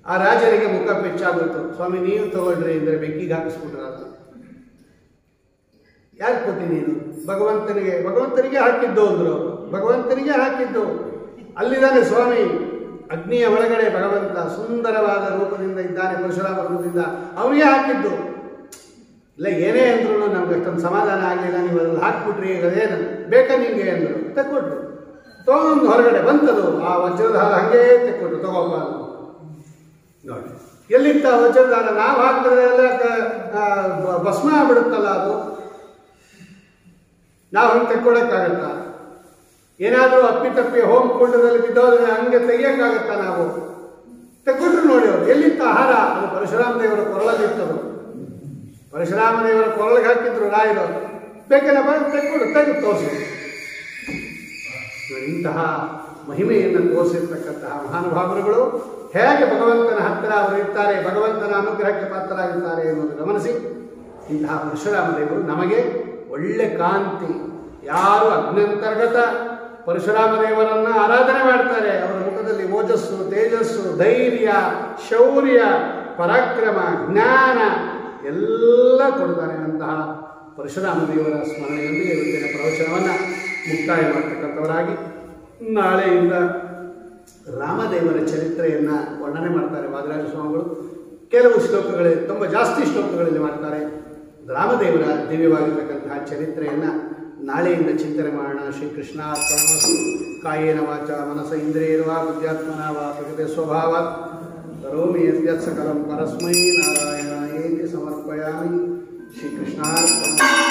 ಆ ರಾಜರಿಗೆ ಮುಖ ಪೆಚ್ಚಾಗುತ್ತೆ. ಸ್ವಾಮಿ ನೀವು ತಗೊಳ್ರಿ ಅಂದರೆ ಬೆಂಕಿಗೆ ಹಾಕಿಸ್ಬಿಟ್ರ. ಯಾರು ಕೊಟ್ಟಿ ನೀನು? ಭಗವಂತನಿಗೆ ಹಾಕಿದ್ದು ಅಂದರು ಅವರು. ಭಗವಂತನಿಗೆ ಹಾಕಿದ್ದು. ಅಲ್ಲಿದ್ದಾನೆ ಸ್ವಾಮಿ, ಅಗ್ನಿಯ ಒಳಗಡೆ ಭಗವಂತ ಸುಂದರವಾದ ರೂಪದಿಂದ ಇದ್ದಾನೆ, ಪರಶುರಾಮ ರೂಪದಿಂದ. ಅವನಿಗೆ ಹಾಕಿದ್ದು. ಇಲ್ಲ ಏನೇ ಅಂದ್ರೂ ನಮ್ಗೆ ಅಷ್ಟೊಂದು ಸಮಾಧಾನ ಆಗಲಿಲ್ಲ, ನೀವು ಅದ್ರಲ್ಲಿ ಹಾಕ್ಬಿಟ್ರಿ, ಅದೇನು ಬೇಕಾ ನಿಮಗೆ ಅಂದರು. ತೆಕ್ಕೊಟ್ರು. ತಗೊಂಡು ಹೊರಗಡೆ ಬಂತದು ಆ ವಜ್ರದ ಹಾರ, ಹಂಗೇ ತೆಕ್ಕೊಟ್ರು. ತಗೋಪ್ಪ ನೋಡಿ, ಎಲ್ಲಿತ್ತ ವಜ್ರದ ಹಾರ? ನಾವು ಹಾಕಿದ್ರೆ ಎಲ್ಲ ಭಸ್ಮ ಆಗ್ಬಿಡುತ್ತಲ್ಲ ಅದು. ನಾವು ಹಂಗೆ ತೆಕ್ಕೊಡಕ್ಕಾಗತ್ತಾ? ಏನಾದರೂ ಅಪ್ಪಿತಪ್ಪಿ ಹೋಮ್ ಕುಂಡದಲ್ಲಿ ಬಿದ್ದೋದ್ರೆ ಹಂಗೆ ತೆಗಿಯೋಕ್ಕಾಗತ್ತಾ ನಾವು? ತೆಕ್ಕೊಟ್ರು ನೋಡಿ ಅವರು. ಎಲ್ಲಿತ್ತ ಆಹಾರ? ಅದು ಪರಶುರಾಮ ದೇವರ ಕೊರಳಲ್ಲಿರ್ತದು. ಪರಶುರಾಮ ದೇವರ ಕೊರಳಿಗೆ ಹಾಕಿದ್ರು ರಾಯರು. ಬೇಕೇನಪ್ಪ ತೆಕ್ಕೊಡು, ತೆಗೆದು ತೋರಿಸಿ. ಇಂತಹ ಮಹಿಮೆಯನ್ನು ತೋರಿಸಿರ್ತಕ್ಕಂತಹ ಮಹಾನುಭಾವರುಗಳು ಹೇಗೆ ಭಗವಂತನ ಹತ್ತಿರ ಅವರು ಇರ್ತಾರೆ, ಭಗವಂತನ ಅನುಗ್ರಹಕ್ಕೆ ಪಾತ್ರರಾಗಿರ್ತಾರೆ ಎನ್ನುವುದು ಗಮನಿಸಿ, ಇಂತಹ ಪರಶುರಾಮ ದೇವರು ನಮಗೆ ಒಳ್ಳೆ ಕಾಂತಿ. ಯಾರು ಅಗ್ನಂತರ್ಗತ ಪರಶುರಾಮ ದೇವರನ್ನ ಆರಾಧನೆ ಮಾಡ್ತಾರೆ, ಅವರ ಮುಖದಲ್ಲಿ ಓಜಸ್ಸು, ತೇಜಸ್ಸು, ಧೈರ್ಯ, ಶೌರ್ಯ, ಪರಾಕ್ರಮ, ಜ್ಞಾನ ಎಲ್ಲ ಕೊಡ್ತಾನೆ. ಅಂತಹ ಪರಶುರಾಮ ದೇವರ ಸ್ಮರಣೆಯೊಂದಿಗೆ ಇವತ್ತಿನ ಪ್ರವಚನವನ್ನು ಮುಕ್ತಾಯ ಮಾಡ್ತಕ್ಕಂಥವರಾಗಿ, ನಾಳೆಯಿಂದ ರಾಮದೇವರ ಚರಿತ್ರೆಯನ್ನು ವರ್ಣನೆ ಮಾಡ್ತಾರೆ ವಾದಿರಾಜ ಸ್ವಾಮಿಗಳು. ಕೆಲವು ಶ್ಲೋಕಗಳಲ್ಲಿ, ತುಂಬ ಜಾಸ್ತಿ ಶ್ಲೋಕಗಳಲ್ಲಿ ಮಾಡ್ತಾರೆ. ರಾಮದೇವರ ದಿವ್ಯವಾಗಿರ್ತಕ್ಕಂತಹ ಚರಿತ್ರೆಯನ್ನು ನಾಳೆಯಿಂದ ಚಿಂತನೆ ಮಾಡೋಣ. ಶ್ರೀಕೃಷ್ಣಾರ್ಪಣಮಸ್ತು. ಕಾಯೇನ ವಾಚ ಮನಸ ಇಂದ್ರಿಯರ್ವಾ ಬುದ್ಧ್ಯಾತ್ಮನಾ ವಾ ಪ್ರಕೃತಿ ಸ್ವಭಾವಾತ್ ಕರೋಮಿ ಯದ್ಯತ್ ಸಕಲಂ ಪರಸ್ಮೈ ನಾರಾಯಣಾಯೇತಿ ಸಮರ್ಪಯಾಮಿ. ಶ್ರೀಕೃಷ್ಣಾರ್ಪಣ.